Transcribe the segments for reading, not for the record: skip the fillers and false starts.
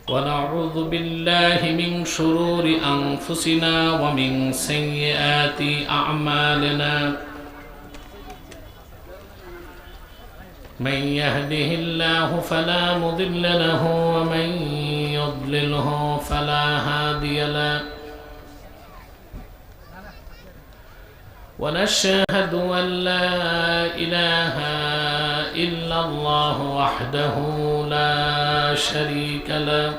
ونعوذ بالله من شرور أنفسنا ومن سيئات أعمالنا من يهده الله فلا مضل له ومن يضلله فلا هادي له ونشهد أن لا إله إلا الله وحده لا شريك له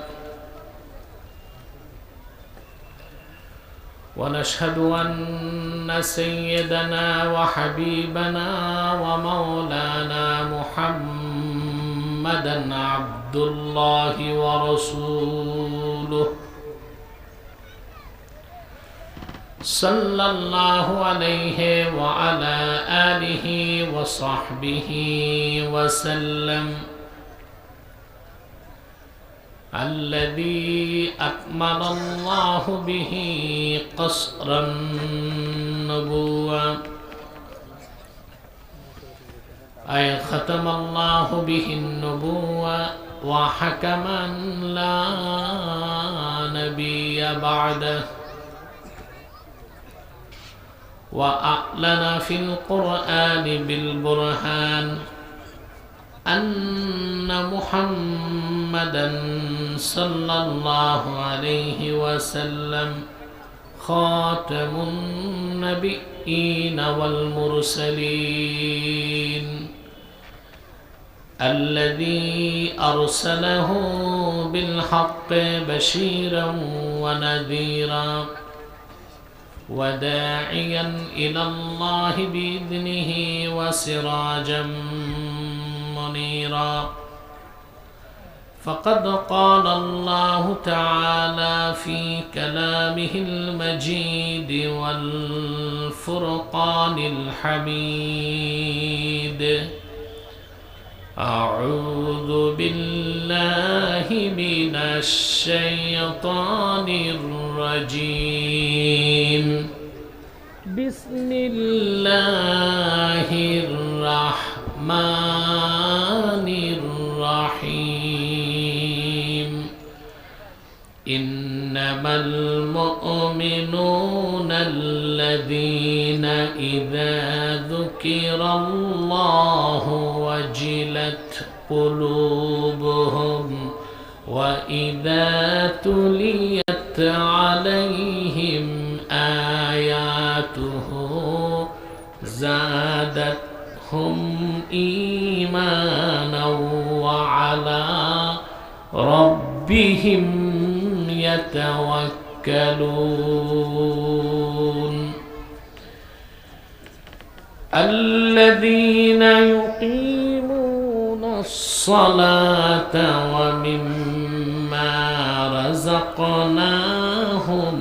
ونشهد أن سيدنا وحبيبنا ومولانا محمدا عبد الله ورسوله صلى الله عليه وعلى آله وصحبه وسلم الذي أكمل الله به قصر النبوة أي ختم الله به النبوة وحكما لا نبي بعده وأعلن في القرآن بالبرهان أن محمدا صلى الله عليه وسلم خاتم النبيين والمرسلين الذي أرسله بالحق بشيرا ونذيرا وداعيا إلى الله بإذنه وسراجا منيرا فقد قال الله تعالى في كلامه المجيد والفرقان الحميد أعوذ بالله من الشيطان الرجيم بسم الله الرحمن الرحيم إنما المؤمنون الذين إذا ذكر الله وجلت قلوبهم وإذا تليت عليهم آياته زادتهم إيمانا وعلى ربهم يتوكلون الذين يقيمون الصلاة ومما رزقناهم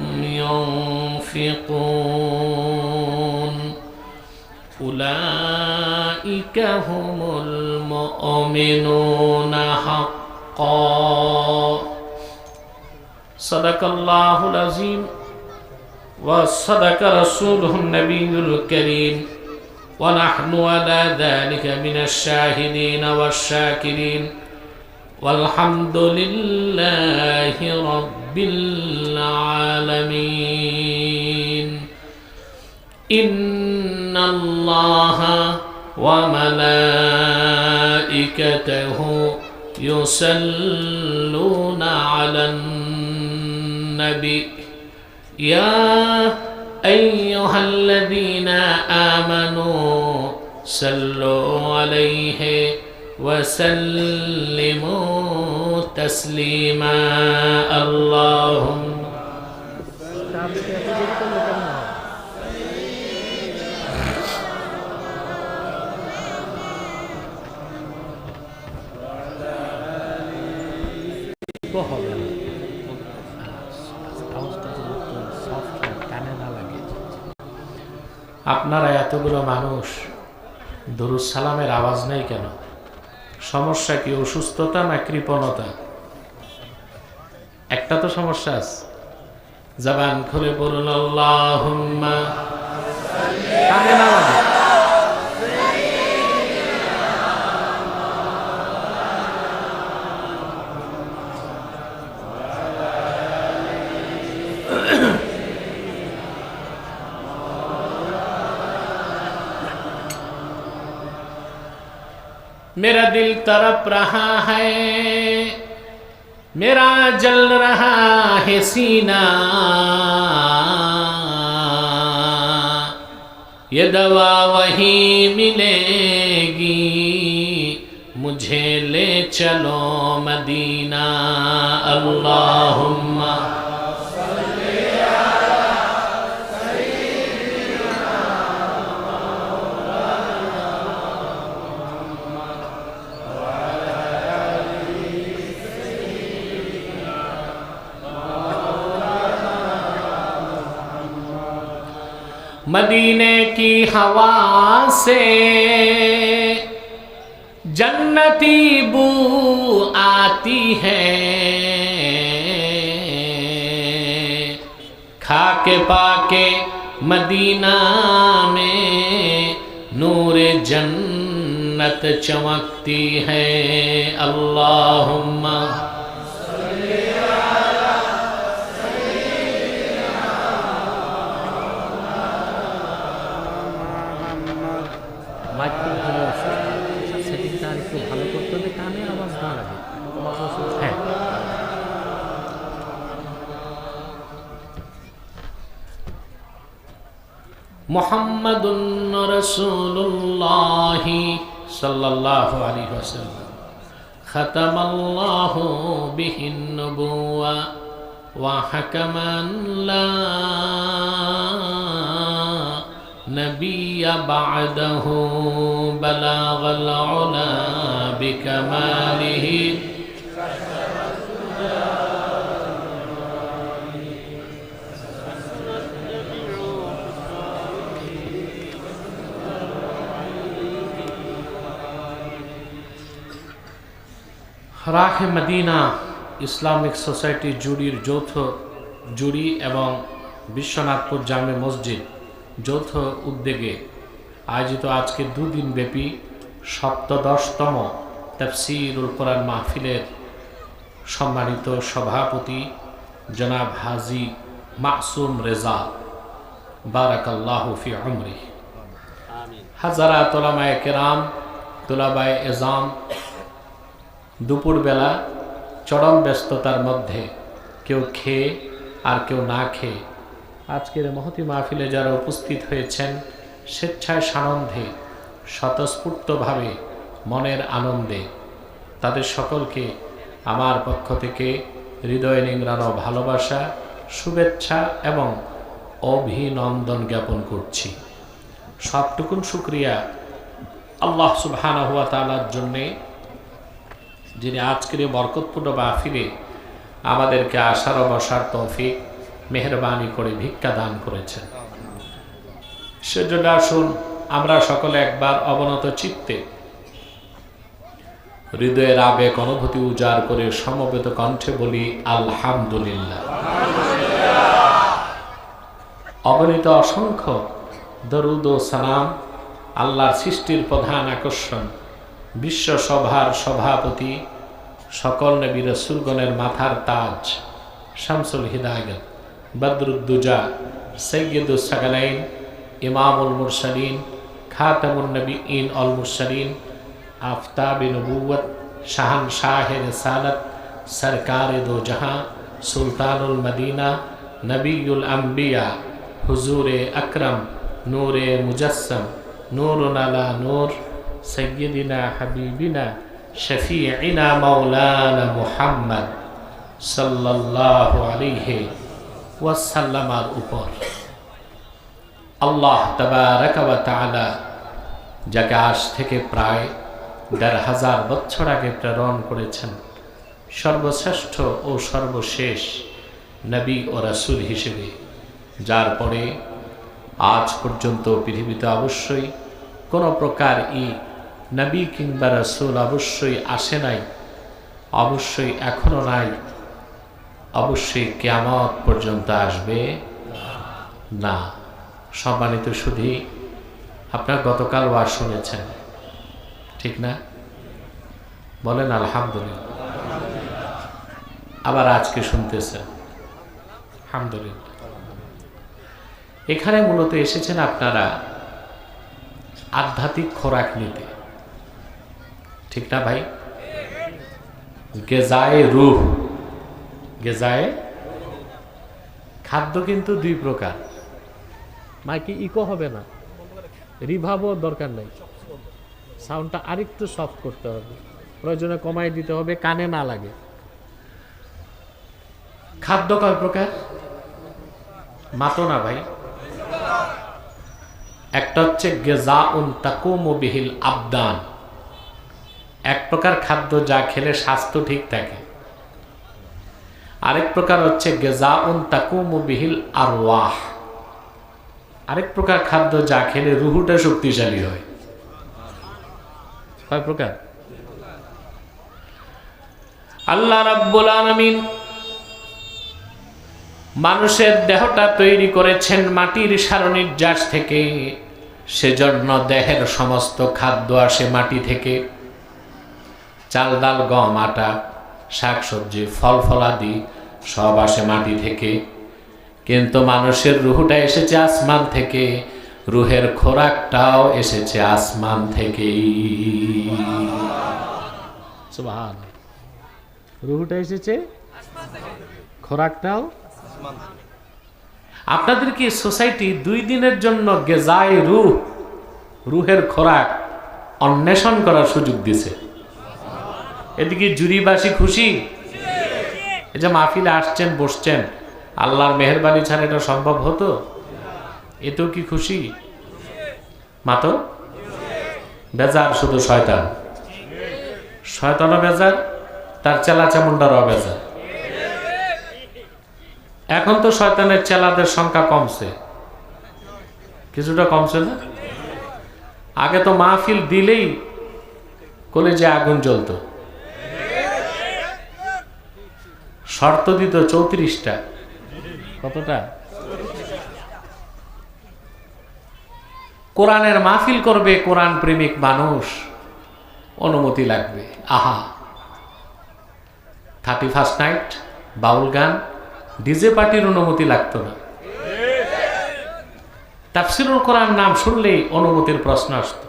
ينفقون أولئك هم المؤمنون حقا صدق الله العظيم وصدق رسوله النبي الكريم ونحن على ذلك من الشاهدين والشاكرين والحمد لله رب العالمين إن الله وملائكته يصلون على النبي يا أيها الذين آمنوا صلوا عليه وسلموا تسليما اللهم আপনারা এতগুলো মানুষ দরুদ সালামের আওয়াজ নেই কেন? সমস্যা কি অসুস্থতা না কৃপণতা? একটা তো সমস্যা আছে। জবান খুলে বলুন আল্লাহুম্মা কানে না লাগে। मेरा दिल तड़प रहा है, मेरा जल रहा है सीना, ये दवा वहीं मिलेगी, मुझे ले चलो मदीना। अल्लाहुम्मा मदीने की हवा से जन्नती बू आती है, खाके पाके मदीना में नूर जन्नत चमकती है। अल्लाहुम्मा मुहम्मदुन रसूलुल्लाह सल्लल्लाहु अलैहि वसल्लम खतमल्लाहु बिहिन नबुव्वा व हकमन ला नबिय्य बअदहु बलागल उला बिकमालिही। রাহ মদিনা ইসলামিক সোসাইটি জুড়ির যৌথ জুড়ি এবং বিশ্বনাথপুর জামে মসজিদ যৌথ উদ্যোগে আয়োজিত আজকে দুদিন ব্যাপী ৭৭তম তাফসীরুল কোরআন মাহফিলের সম্মানিত সভাপতি জনাব হাজী মাসুম রেজা বারাকাল্লাহু ফি উমরি, হাজারাত উলামায়ে কেরাম, তুলাবায়ে এজাম, দুপুরবেলা চরম ব্যস্ততার মধ্যে কেউ খেয়ে আর কেউ না খেয়ে আজকের মহতি মাহফিলে যারা উপস্থিত হয়েছেন, স্বেচ্ছায় সানন্দে স্বতঃস্ফূর্তভাবে মনের আনন্দে, তাদের সকলকে আমার পক্ষ থেকে হৃদয় নিংড়ানো ভালোবাসা, শুভেচ্ছা এবং অভিনন্দন জ্ঞাপন করছি। সবটুকুন শুকরিয়া আল্লাহ সুবহানাহু ওয়া তাআলার জন্যে, যিনি আজকের এই বরকতপূর্ণ মাহফিলে আমাদেরকে আসার ও বসার তৌফিক মেহেরবানি করে ভিক্ষা দান করেছেন। সেজন্য আসুন আমরা সকলে একবার অবনত চিত্তে হৃদয়ের আবেগ অনুভূতি উজাড় করে সমবেত কণ্ঠে বলি আলহামদুলিল্লাহ। অগণিত অসংখ্য দরুদ ও সালাম আল্লাহর সৃষ্টির প্রধান আকর্ষণ, বিশ্ব সভার সভাপতি, সকল নবী রাসূলগণের মাথার তাজ, শামসুল হিদায়াত, বদরুদ্দুজা, সৈয়দুস সাকালাইন, ইমামুল মুরসালিন, খাতামুন নবিয়্যিন ওয়াল মুরসালিন, আফতাবে নবুওয়াত, শাহানশাহে রিসালাত, সরকারে দো জাহাঁ, সুলতানুল মদিনা, নবিয়ুল আম্বিয়া, হুজুরে আকরম, নূরে মুজাসসম, নূরুন আলা নূর, সৈয়দিনা হাবিবিনা শফিঈনা মাওলানা মুহাম্মদ সাল্লাল্লাহু আলাইহি ওয়াসাল্লামের উপর আল্লাহ তাবারাক ওয়া তাআলা যাকে আজ থেকে প্রায় ১৫০০ বছর আগে প্রেরণ করেছেন সর্বশ্রেষ্ঠ ও সর্বশেষ নবী ও রাসূল হিসেবে, যার পরে আজ পর্যন্ত পৃথিবীতে অবশ্যই কোনো প্রকার নবী কিংবা রাসূল অবশ্যই আসে নাই, অবশ্যই এখনো নাই, অবশ্যই কিয়ামত পর্যন্ত আসবে না। সম্মানিত সুধী, আপনার গতকাল ওয়াজ শুনেছেন, ঠিক না? বলেন আলহামদুলিল্লাহ। আবার আজকে শুনতেছেন, আলহামদুলিল্লাহ। এখানে মূলত এসেছেন আপনারা আধ্যাত্মিক খোরাক নিতে, ঠিক না ভাই? গেজায়ে রূহ, গেজায়ে খাদ্য কিন্তু দুই প্রকার। মাইকে ইকো হবে না, রিভাবও দরকার নাই, সাউন্ডটা আরেকটু সফট করতে হবে, প্রয়োজনে কমাই দিতে হবে, কানে না লাগে। খাদ্য কয় প্রকার? মাতো না ভাই। একটা হচ্ছে গেজাউন তাকুমু বিহিল আবদান, এক প্রকার খাদ্য যা খেলে স্বাস্থ্য ঠিক থাকে। আরেক প্রকার হচ্ছে গেজাউন তাকুমু বিহিল আরওয়াহ, আরেক প্রকার খাদ্য যা খেলে রুহুটা শক্তিশালী হয়। কয় প্রকার? আল্লাহ রাব্বুল আলামিন মানুষের দেহটা তৈরি করেছেন মাটির সারনির্যাস থেকে, সেজন্য দেহের সমস্ত খাদ্য আসে মাটি থেকে। চাল ডাল গম আটা শাকসবজি ফল ফলাদি সব আসে মাটি থেকে। কিন্তু মানুষের রুহটা এসেছে আসমান থেকে, রুহের খোরাকটাও এসেছে আসমান থেকেই। সুবহানাল্লাহ, রুহটা এসেছে, খোরাকটাও। আপনাদের কি সোসাইটি 2 দিনের জন্য গেজায়ে রুহ, রুহের খোরাক অন্বেষণ করার সুযোগ দিছে? এদিকে জুরিবাসী খুশি, এই যে মাহফিলে আসছেন বসছেন, আল্লাহর মেহেরবানি ছাড়া এটা সম্ভব হতো? এতেও কি খুশি? মাতো বেজার, শুধু শয়তান, শয়তানও বেজার, তার চেলা চামুন্ডারও বেজার। এখন তো শয়তানের চেলাদের সংখ্যা কমছে, কিছুটা কমছে না? আগে তো মাহফিল দিলেই কলেজে আগুন জ্বলতো, শর্ত দিত 34টা। কতটা? কোরআনের মাহফিল করবে কোরআন প্রেমিক মানুষ, অনুমতি লাগবে। আহা, 31st নাইট বাউল গান ডিজে পার্টির অনুমতি লাগতো না। তাফসিরুল কোরআন নাম শুনলেই অনুমতির প্রশ্ন আসত।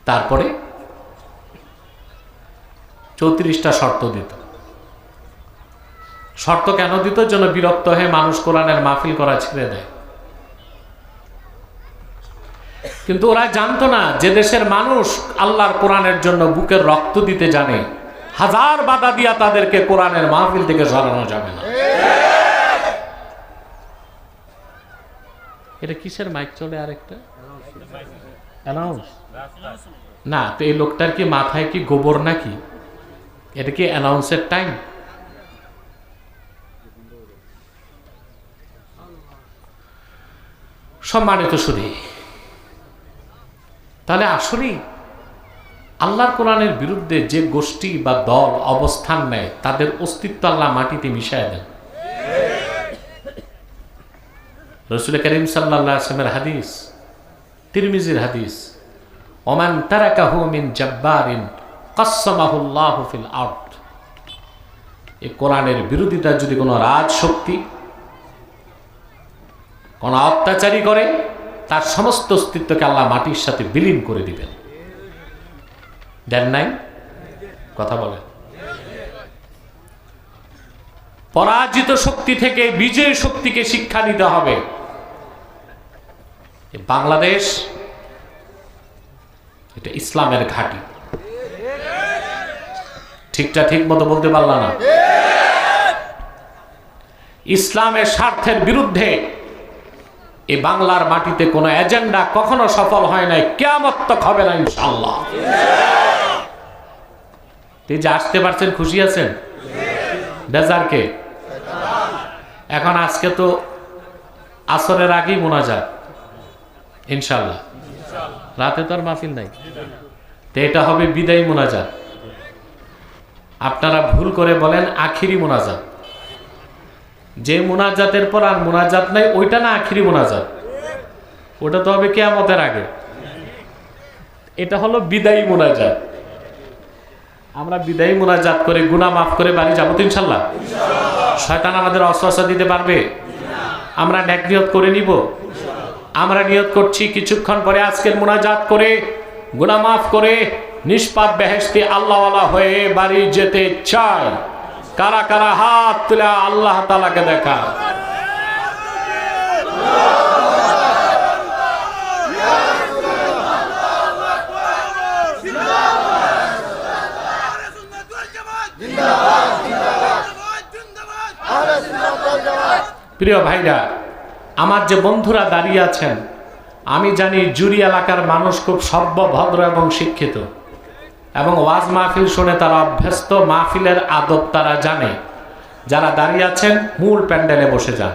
তারপরে 34টা শর্ত দিত। শর্ত কেন দিত? যেন বিরক্ত হয়ে মানুষ কোরআনের মাহফিল করা ছেড়ে দেয়। কিন্তু ওরা জানতো না যে দেশের মানুষ আল্লাহর কোরআনের জন্য বুকের রক্ত দিতে জানে, হাজার বাধা দিয়া তাদেরকে কোরআনের মাহফিল থেকে সরানো যাবে না। এটা কিসের মাইক চলে? আরেকটা অ্যানাউন্স না তো, এই লোকটার কি মাথায় কি গোবর নাকি? এটা কি অ্যানাউন্সের টাইম? সম্মানিত শুধু, তাহলে আসলেই আল্লাহর কোরআনের বিরুদ্ধে যে গোষ্ঠী বা দল অবস্থান নেয়, তাদের অস্তিত্ব আল্লাহ মাটিতে মিশায় দেন। রাসূল করিম সাল্লাল্লাহু আলাইহি ওয়াসাল্লামের হাদিস, তিরমিজির হাদিস, ওমান তারাকাহু মিন জাব্বারিন কাসসামাহুল্লাহু ফিল আরদ। এই কোরআনের বিরোধিতা যদি কোনো রাজশক্তি, কোন অত্যাচারী করে, তার সমস্ত অস্তিত্বকে আল্লাহ মাটির সাথে বিলীন করে দিবেন। দেন নাই? কথা বলেন। পরাজিত শক্তি থেকে বিজয়ী শক্তিকে শিক্ষা নিতে হবে। বাংলাদেশ এটা ইসলামের ঘাঁটি। ঠিকটা ঠিক মতো বলতে পারলাম না। ইসলামের স্বার্থের বিরুদ্ধে এই বাংলার মাটিতে কোনো এজেন্ডা কখনো সফল হয় নাই, কিয়ামত তক হবে না ইনশাআল্লাহ। এই যে আসতে পারছেন, খুশি আছেন? বেজারকে এখন আজকে তো আসরের আগেই মোনাজাত ইনশাআল্লাহ, রাতে তো আর মাহফিল নাই, তো এটা হবে বিদায়ী মোনাজাত। আপনারা ভুল করে বলেন আখিরি মোনাজাত। যে মোনাজাতের পর আর মোনাজাত নাই, ওইটা না আখিরি মোনাজাত, ওটা তো হবে কিয়ামতের আগে। এটা হলো বিদায়ী মোনাজাত। আমরা বিদায়ী মোনাজাত করে গুনাহ মাফ করে বাড়ি যাবো তো ইনশাআল্লাহ। শয়তান আমাদের অসওয়াসা দিতে পারবে? আমরা নেক নিয়ত করে নিব। আমরা নিয়ত করছি কিছুক্ষণ পরে আজকের মোনাজাত করে গুনাহ মাফ করে নিষ্পাপ বেহেশতি আল্লাহওয়ালা হয়ে বাড়ি যেতে চায়? কারা কারা হাত তুলে আল্লাহ তাআলাকে দেখা? প্রিয় ভাইরা, আমার যে বন্ধুরা দাঁড়িয়ে আছেন, আমি জানি জুরি এলাকার মানুষ খুব সভ্য, ভদ্র এবং শিক্ষিত, এবং ওয়াজ মাহফিল শুনে তারা অভ্যস্ত, মাহফিলের আদব তারা জানে। যারা দাঁড়িয়ে আছেন মূল প্যান্ডেলে বসে যান।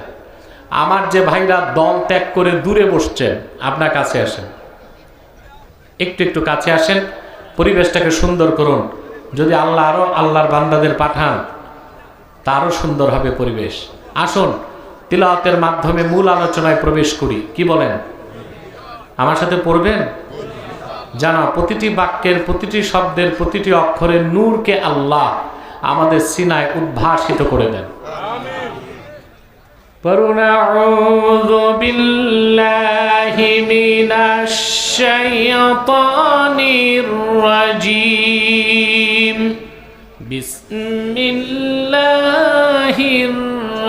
আমার যে ভাইরা দল ত্যাগ করে দূরে বসছেন, আপনার কাছে আসেন, একটু একটু কাছে আসেন, পরিবেশটাকে সুন্দর করুন। যদি আল্লাহ আরো আল্লাহর বান্দাদের পাঠান তারও সুন্দর হবে পরিবেশ। আসুন তিলাওয়াতের মাধ্যমে মূল আলোচনায় প্রবেশ করি। কি বলেন? আমার সাথে পড়বেন? জানা প্রতিটি বাক্যের, প্রতিটি শব্দের, প্রতিটি অক্ষরের নূরকে আল্লাহ আমাদের সিনায় উদ্ভাসিত করে দেন। পড়ুন আউযু বিল্লাহি মিনাশ শাইতানির রাজীম। বিসমিল্লাহির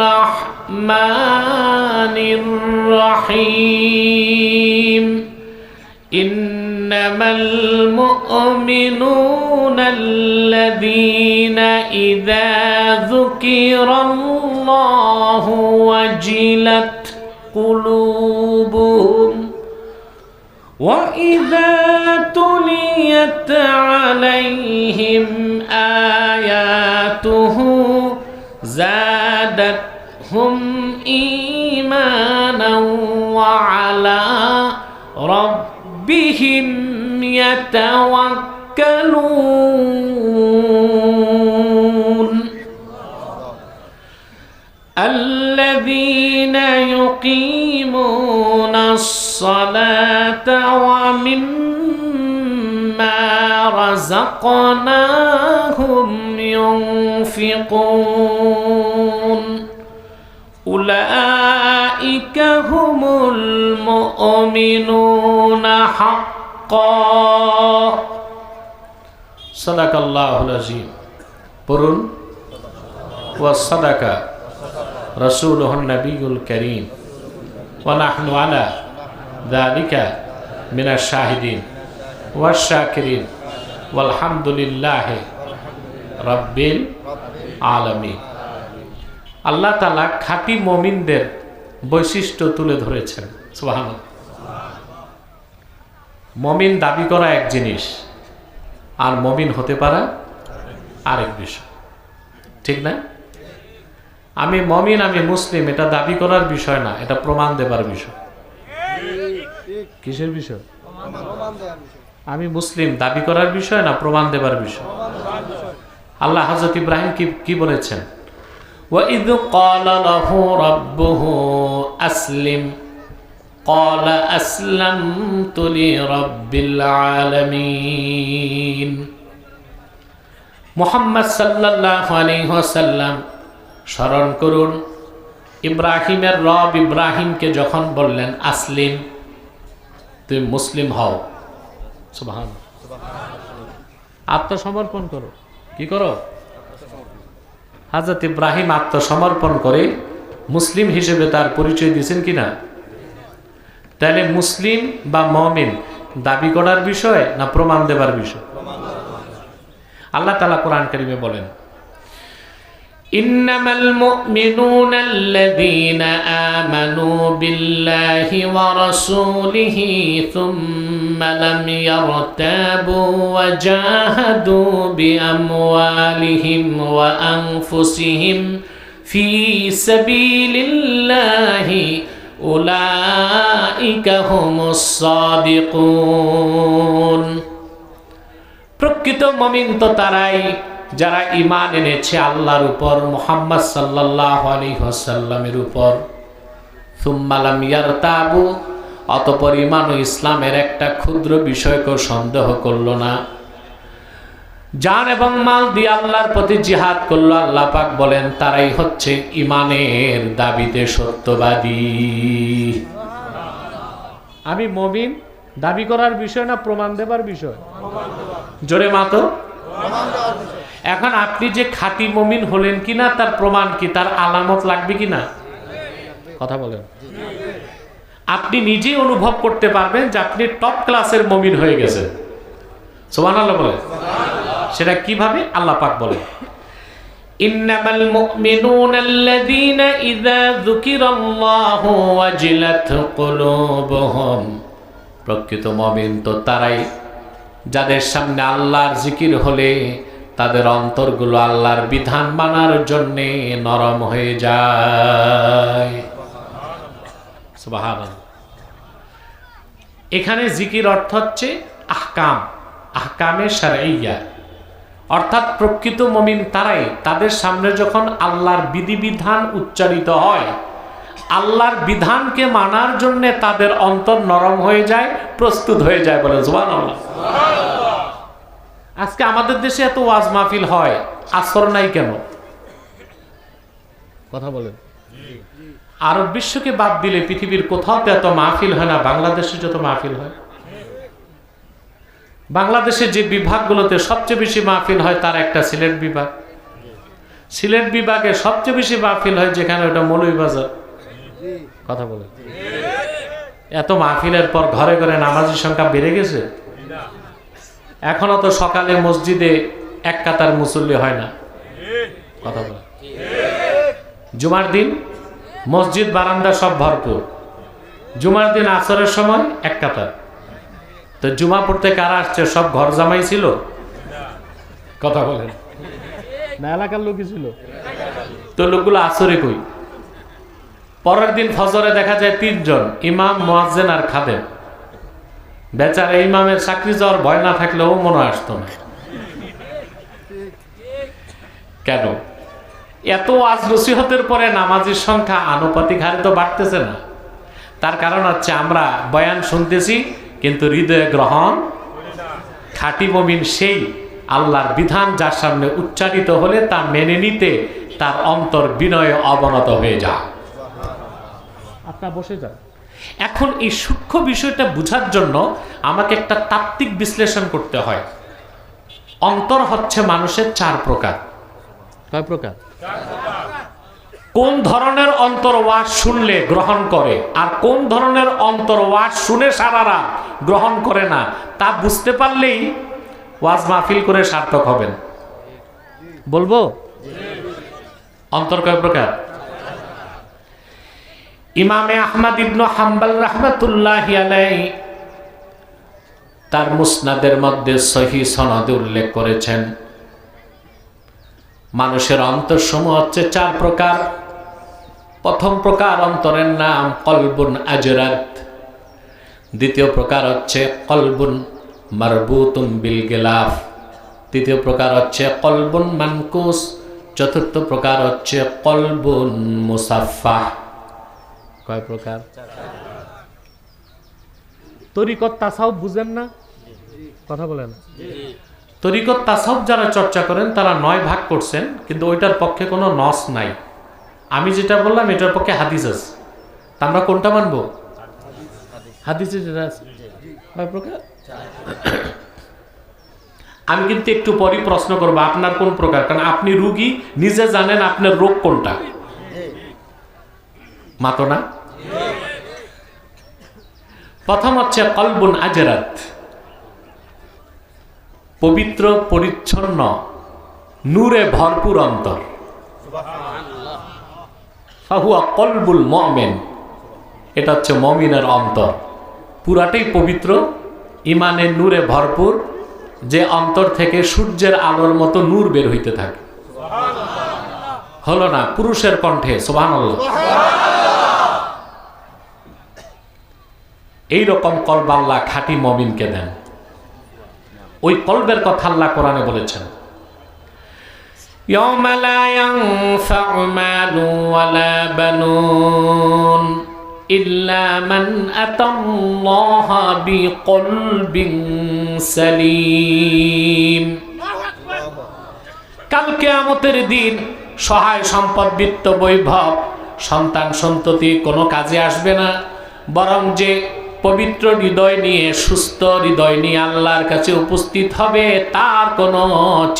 রাহমানির রহিম। ইন্নামাল মুমিনুনা আল্লাযীনা ইযা যুকিরাল্লাহু ওয়াজিলাত কুলুবুহুম ওয়া ইযা তুলিয়াত আলাইহিম আয়াতুহু যাদাতহুম ঈমানান ওয়া আলা রাব্বিহিম ইয়াতাওয়াক্কালুন। الذين يقيمون الصلاة ومما رزقناهم ينفقون أولئك هم المؤمنون حقا صدق الله العظيم. পড়ুন وصدق رسوله النبي الكريم ونحن على ذلك من الشاهدين والشاكرين والحمد لله رب العالمين. আল্লাহ তাআলা খাঁটি মুমিনদের বৈশিষ্ট্য তুলে ধরেছেন। সুবহানাল্লাহ। মুমিন দাবি করা এক জিনিস, আর মুমিন হতে পারা আরেক বিষয়, ঠিক না? আমি মুমিন, আমি মুসলিম, এটা দাবি করার বিষয় না, এটা প্রমাণ দেবার বিষয়। কিসের বিষয়? আমি মুসলিম দাবি করার বিষয় না, প্রমাণ দেবার বিষয়। আল্লাহ হযরত ইব্রাহিম কি বলেছেন? وَإِذْ قَالَ لَهُ رَبُّهُ أَسْلِمْ قَالَ أَسْلَمْتُ لِرَبِّ الْعَالَمِينَ। মুহাম্মদ সাল্লাল্লাহু আলাইহি ওয়াসাল্লাম স্মরণ করুন, ইব্রাহিমের রব ইব্রাহিমকে যখন বললেন আসলিম, তুমি মুসলিম হও, সুবহানাল্লাহ, আত্মসমর্পণ করো। কি করো? হযরত ইব্রাহিম আত্মসমর্পণ করে মুসলিম হিসেবে তার পরিচয় দিয়েছেন কিনা? তাহলে মুসলিম বা মুমিন দাবি করার বিষয় না প্রমাণ দেবার বিষয়? আল্লাহ তাআলা কোরআন কারীমে বলেন, ইন্নামাল মুমিনুনা আল্লাযীনা আমানু বিল্লাহি ওয়া রাসূলিহি থুম্মা লাম ইয়ারতাবু ওয়া জাহাদু বিআমওয়ালিহিম ওয়া আনফুসিহিম ফি সাবিলিল্লাহি উলাইকা হুমুস সাদিকুন। প্রকৃত মুমিন তো তারাই যারা ঈমান এনেছে আল্লাহর উপর, মুহাম্মদ সাল্লাল্লাহু আলাইহি ওয়াসাল্লামের উপর। সুম্মা লাম ইয়ারতাবু, অতঃপর ঈমান ও ইসলামের একটা ক্ষুদ্র বিষয়কেও সন্দেহ করলো না, জান এবং মাল দিয়ে আল্লাহর প্রতি জিহাদ করলো। আল্লাহ পাক বলেন তারাই হচ্ছে ঈমানের দাবিতে সত্যবাদী। আমি মুমিন, দাবি করার বিষয় না প্রমাণ দেবার বিষয়? জোরে মাতো। এখন আপনি যে খাঁটি মুমিন হলেন কিনা তার প্রমাণ কি, তার আলামত লাগবে কিনা? কথা বলেন। আপনি নিজেই অনুভব করতে পারবেন যে আপনি টপ ক্লাসের মুমিন হয়ে গেছেন। সুবহানাল্লাহ বলেন। সেটা কিভাবে? আল্লাহ পাক বলেন, ইন্নামাল মুমিনুনা আল্লাযীনা ইযা যুকিরাল্লাহু ওয়াজিলাত কুলুবুহুম। প্রকৃত মুমিন তো তারাই যাদের সামনে আল্লাহর জিকির হলে তাদের অন্তরগুলো আল্লাহর বিধান মানার জন্য নরম হয়ে যায়। সুবহানাল্লাহ। এখানে জিকির অর্থ হচ্ছে আহকাম, আহকামে শারঈয়া, অর্থাৎ প্রকৃত মুমিন তারাই তাদের সামনে যখন আল্লাহর বিধিবিধান উচ্চারিত হয়, আল্লাহর বিধানকে মানার জন্য তাদের অন্তর নরম হয়ে যায়, প্রস্তুত হয়ে যায়। বলে সুবহানাল্লাহ। আজকে আমাদের দেশে এত ওয়াজ মাহফিল হয়, আসর নাই কেন? কথা বলেন। আরব বিশ্বকে বাদ দিলে পৃথিবীর কোথাও তো এত মাহফিল হয় না বাংলাদেশে যত মাহফিল হয়। বাংলাদেশে যে বিভাগগুলোতে সবচেয়ে বেশি মাহফিল হয় তার একটা সিলেট বিভাগ। সিলেট বিভাগে সবচেয়ে বেশি মাহফিল হয় যেখানে ওটা মৌলভীবাজার। কথা বলে। এত মাহফিলের পর ঘরে ঘরে নামাজের সংখ্যা বেড়ে গেছে। এখনো তো সকালে মসজিদে এক কাতার মুসল্লি হয় না। কথা বলে। জুমার দিন মসজিদ বারান্দা সব ভরপুর, জুমার দিন আসরের সময় এক কাতার। তো জুমা পড়তে কারা আসছে? সব ঘর জামাই ছিল। কথা বলেন না, এলাকার লোকই ছিল। তো লোকগুলো আসরে কই? পরের দিন ফজরে দেখা যায় 3 জন, ইমাম, মুয়াজ্জিন আর খাদেম। বেচারা ইমামের চাকরি যাওয়ার ভয় না থাকলেও মনে আসতো না। কেন? এত ওয়াজ নসিহতের পরে নামাজের সংখ্যা আনুপাতিক হারে তো বাড়তেছে না। তার কারণ হচ্ছে আমরা বয়ান শুনতেছি কিন্তু হৃদয়ে গ্রহণ। খাঁটি মুমিন সেই আল্লাহর বিধান যার সামনে উচ্চারিত হলে তা মেনে নিতে তার অন্তর বিনয়ে অবনত হয়ে যায়। আপনার বসে যান। এখন এই সূক্ষ্ম বিষয়টা বোঝার জন্য আমাকে একটা তাত্ত্বিক বিশ্লেষণ করতে হয়। অন্তর হচ্ছে মানুষের 4 প্রকার। কয় প্রকার? কোন ধরনের অন্তর ওয়াজ শুনলে গ্রহণ করে আর কোন ধরনের অন্তর ওয়াজ শুনে সারারা গ্রহণ করে না, তা বুঝতে পারলেই ওয়াজ মাহফিল করে সার্থক হবেন। বলবো অন্তর কয় প্রকার? ইমামে আহমদ ইবনে হাম্বল রাহমাতুল্লাহি আলাইহি তার মুসনাদের মধ্যে সহিহ সনদে উল্লেখ করেছেন, মানুষের অন্তরসমূহ হচ্ছে 4 প্রকার। প্রথম প্রকার অন্তরের নাম কলবুন আজরাত, দ্বিতীয় প্রকার হচ্ছে কলবুন মারবুতুন বিল গিলাফ, তৃতীয় প্রকার হচ্ছে কলবুন মানকুস, চতুর্থ প্রকার হচ্ছে কলবুন মুসাফফাহ। কয় প্রকার? তরিকত তাসাউফ বুঝেন না? কথা বলেন। তরিকত তাসাউফ যারা চর্চা করেন তারা 9 ভাগ করছেন, কিন্তু ওইটার পক্ষে কোনো নস নাই। আমি যেটা বললাম এটার পক্ষে হাদিস আছে। তা আমরা কোনটা মানবো? হাদিসে যেটা আছে। কয় প্রকার? আমি কিন্তু একটু পরই প্রশ্ন করবো আপনার কোন প্রকার, কারণ আপনি রোগী, নিজে জানেন আপনার রোগ কোনটা। মাতো না? প্রথম হচ্ছে কলবুন আজরাত, পবিত্র পরিচ্ছন্ন নূরে ভরপুর অন্তর। ফাহুয়া কলবুল মুমিন, এটা হচ্ছে মুমিনের অন্তর, পুরাটাই পবিত্র, ইমানের নূরে ভরপুর, যে অন্তর থেকে সূর্যের আলোর মতো নূর বের হইতে থাকে। হলো না? পুরুষের কণ্ঠে সুবহানাল্লাহ। এইরকম কলব আল্লাহ খাঁটি মুমিনকে দেন। ওই কলবের কথা আল্লাহ কোরআনে বলেছেন, ইয়াউমা লা ইয়ানফাউ মালু ওয়ালা বানুন ইল্লা মান আতাল্লাহা বিকলবিন সালিম। কাল কিয়ামতের দিন সহায় সম্পদ, বিত্ত, বৈভব, সন্তান সন্ততি কোনো কাজে আসবে না, বরং যে পবিত্র হৃদয় নিয়ে, সুস্থ হৃদয় নিয়ে আল্লাহর কাছে উপস্থিত হবে, তার কোনো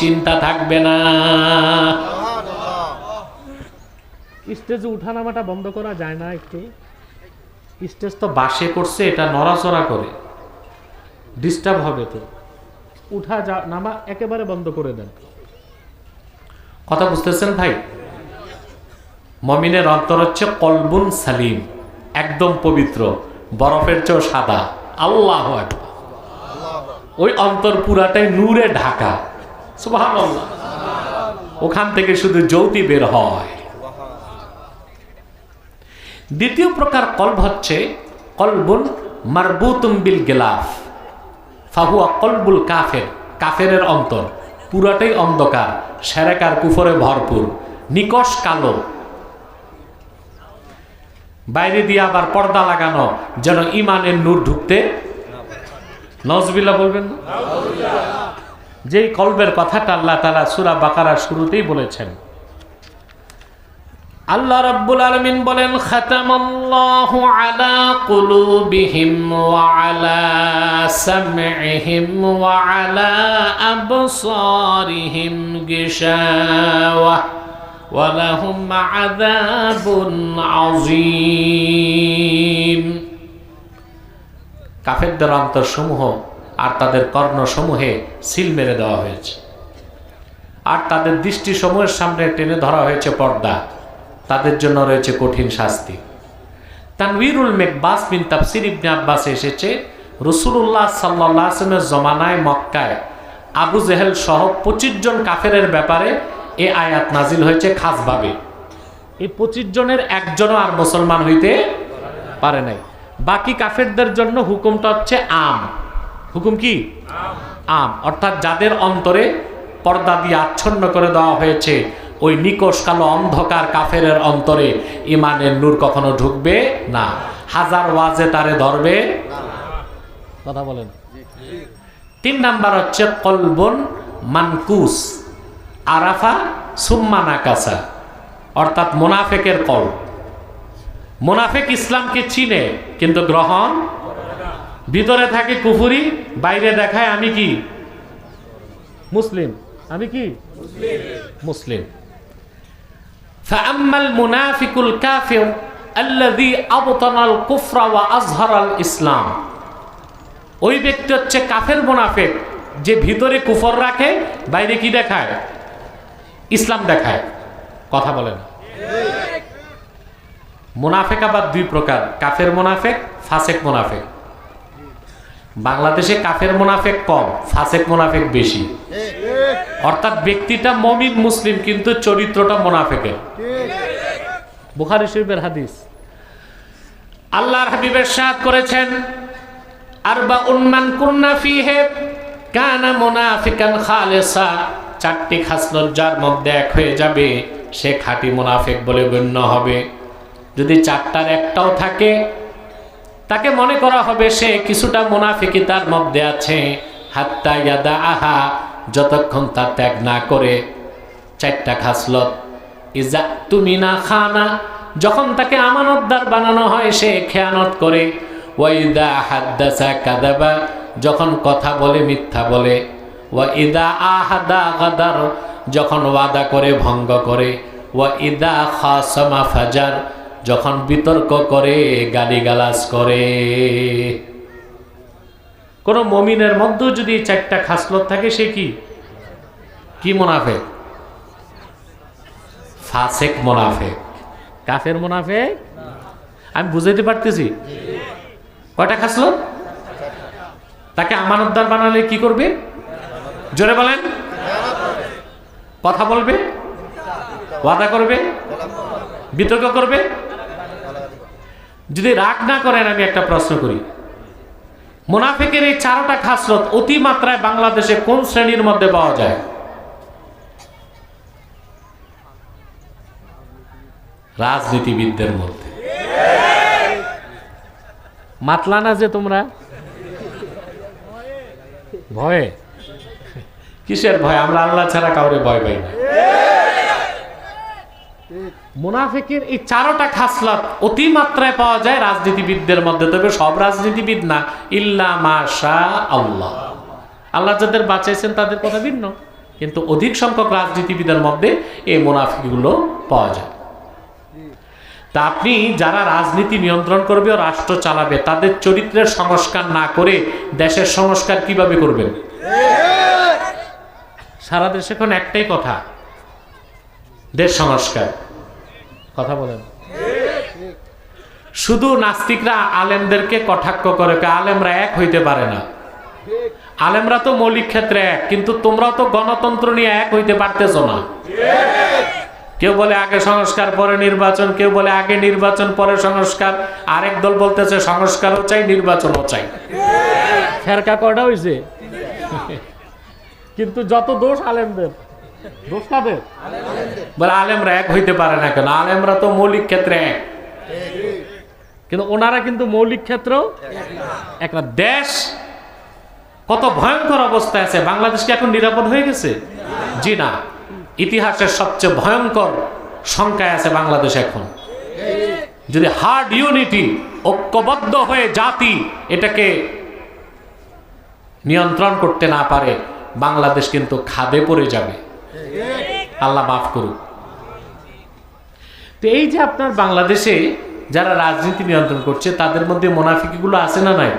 চিন্তা থাকবে না। স্টেজে উঠানামাটা বন্ধ করা যায় না একটু? স্টেজ তো বাসে করছে, এটা নড়াচড়া করে, ডিস্টার্ব হবে তো। উঠা নামা একেবারে বন্ধ করে দেন। কথা বুঝতেছেন ভাই? মুমিনের অন্তর হচ্ছে কলবুন সালিম, একদম পবিত্র, বরফের চেয়েও সাদা। আল্লাহু আকবার। ওই অন্তর পুরাটাই নূরে ঢাকা। সুবহানাল্লাহ। ওখান থেকে শুধু জ্যোতি বের হয়। দ্বিতীয় প্রকার কলব হচ্ছে কলবুন মারবুতুম বিল গিলাফ ফাহুয়া কলবুল কাফের। কাফেরের অন্তর পুরাটাই অন্ধকার, শিরক আর কুফরে ভরপুর, নিকশ কালো, বাইরে দিয়ে আবার পর্দা লাগানো, যেন ইমানের নূর ঢুকতে। নাউজুবিল্লাহ বলবেন না? যেই কলবের কথাটা আল্লাহ তাআলা সূরা বাকারার শুরুতেই বলেছেন। আল্লাহ রাব্বুল আলামিন বলেন, খাতামাল্লাহু আলা কুলুবিহিম ওয়া আলা সামইহিম ওয়া আলা আবসারিহিম গিশাওয়া ওয়া লাহুম আযাবুন আযীম। কাফেরদের অন্তরসমূহ আর তাদের কর্ণসমূহে সিল মেরে দেওয়া হয়েছে, আর তাদের দৃষ্টিসমূহের সামনে টেনে ধরা হয়েছে পর্দা। তাদের জন্য রয়েছে কঠিন শাস্তি। তানভীরুল মিকবাস বিন তাফসির ইবনে আব্বাস এসেছে, রাসূলুল্লাহ সাল্লাল্লাহু আলাইহি ওয়াসাল্লামের জমানায় মক্কায় আবু জেহেল সহ 25 জন কাফেরের ব্যাপারে এই আয়াত নাজিল হয়েছে খাসভাবে। এই 25 জনের একজনও আর মুসলমান হইতে পারে নাই। বাকি কাফেরদের জন্য হুকুমটা হচ্ছে আম। হুকুম কি? আম। অর্থাৎ যাদের অন্তরে পর্দা দিয়ে আচ্ছন্ন করে দেওয়া হয়েছে, ওই নিকশ কালো অন্ধকার কাফেরের অন্তরে ইমানের নূর কখনো ঢুকবে না। হাজার ওয়াজে তারে ধরবে কথা বলেন। 3 নাম্বার হচ্ছে কলবুন মানকুস আরাফা সুম্মা নাকাসা, অর্থাৎ মুনাফিকের কলব। মুনাফিক ইসলামকে চিনে কিন্তু গ্রহণ, ভিতরে থাকে কুফরি, বাইরে দেখায় আমি কি মুসলিম, আমি কি মুসলিম। فأما المنافق الكافر الذي أبطن الكفر وأظهر الإسلام, ওই ব্যক্তি হচ্ছে কাফের মুনাফিক, যে ভিতরে কুফর রাখে, বাইরে কি দেখায়? ইসলাম দেখায়। কথা বলেন। মুনাফিক আবার 2 প্রকার, কাফের মুনাফিক, ফাসিক মুনাফিক। বাংলাদেশে কাফের মুনাফিক কম, ফাসিক মুনাফিক বেশি। অর্থাৎ ব্যক্তিটা মুমিন মুসলিম কিন্তু চরিত্রটা মুনাফিকের। বুখারী শরীফের হাদিস, আল্লাহর হাবিব ইরশাদ করেছেন, আরবাউন মান কুন্না ফীহি কানা মুনাফিকান খালিসা। 4টি খাসলত যার মধ্যে এক হয়ে যাবে, সে খাঁটি মুনাফিক বলে গণ্য হবে। যদি 4টার একটাও থাকে, তাকে মনে করা হবে সে কিছুটা মুনাফিকি তার মধ্যে আছে। হাত্তা ইয়াদাআহা, যতক্ষণ তা ত্যাগ না করে। 4টা খাসলত। ইজা তুমিনা খানা, যখন তাকে আমানতদার বানানো হয় সে খেয়ানত করে। ওয়াইদা হাদ্দাসা কাযাবা, যখন কথা বলে মিথ্যা বলে। ওয়াইদা আহাদা গাদার, যখন ওয়াদা করে ভঙ্গ করে। ওয়াইদা খাসামা ফাজার, যখন বিতর্ক করে গালিগালাজ করে। কোন মুমিনের মধ্যে যদি 4টা খাসলত থাকে, সে কি মুনাফিক? ফাসিক মুনাফিক। কাফের মুনাফিক আমি বুঝাইতে পারতেছি? কয়টা খাসলত? তাকে আমানতদার বানালে কি করবে? জোরে বলেন। কথা বলবে, ওয়াদা করবে, বিতর্ক করবে। যদি রাগ না করেন, আমি একটা প্রশ্ন করি, মুনাফিকের এই 4টা খাসলত অতিমাত্রায় বাংলাদেশে কোন শ্রেণীর মধ্যে পাওয়া যায়? রাজনীতিবিদদের মধ্যে। মাতলা না যে তোমরা ভয়ে? কিসের ভয়? আমরা আল্লাহ ছাড়া কাউরে ভয় পাই না। মুনাফিকের এই চারটা খাসলত অতি মাত্রায় পাওয়া যায় রাজনীতিবিদদের মধ্যে, তবে সব রাজনীতিবিদ না, ইল্লা মাশা আল্লাহ। আল্লাহ যাদের বাঁচাইছেন তাদের কথা ভিন্ন, কিন্তু অধিক সংখ্যক রাজনীতিবিদের মধ্যে এই মুনাফিকগুলো পাওয়া যায়। তা আপনি যারা রাজনীতি নিয়ন্ত্রণ করবে ও রাষ্ট্র চালাবে তাদের চরিত্রের সংস্কার না করে দেশের সংস্কার কিভাবে করবেন? সারা দেশে এখন একটাই কথা, দেশ সংস্কার। কথা বলেন। শুধু নাস্তিকরা আলেমদেরকে কটাক্ষ করে, আলেমরা এক হইতে পারে না। আলেমরা তো মৌলিক ক্ষেত্রে এক, কিন্তু তোমরাও তো গণতন্ত্র নিয়ে এক হইতে পারতেছ না। কেউ বলে আগে সংস্কার পরে নির্বাচন, কেউ বলে আগে নির্বাচন পরে সংস্কার, আরেক দল বলতেছে সংস্কারও চাই নির্বাচনও চাই। ফেরকা কয়টা হইছে? কিন্তু যত দোষ আলেমদের, দোষ কাদের? বলে আলেমরা এক হইতে পারে না কেন? আলেমরা তো মৌলিক ক্ষেত্রে এক, কিন্তু ওনারা কিন্তু মৌলিক ক্ষেত্রেও একটা দেশ কত ভয়ঙ্কর অবস্থায় আছে। বাংলাদেশ কি এখন নিরাপদ হয়ে গেছে? জি না, ইতিহাসের সবচেয়ে ভয়ঙ্কর সংখ্যায় আছে বাংলাদেশ এখন। যদি হার্ড ইউনিটি, ঐক্যবদ্ধ হয়ে জাতি এটাকে নিয়ন্ত্রণ করতে না পারে, বাংলাদেশ কিন্তু খাদে পড়ে যাবে। আল্লাহ মাফ করুক। তো এই যে আপনার বাংলাদেশে যারা রাজনীতি নিয়ন্ত্রণ করছে তাদের মধ্যে মুনাফিকগুলো আছে না নাই?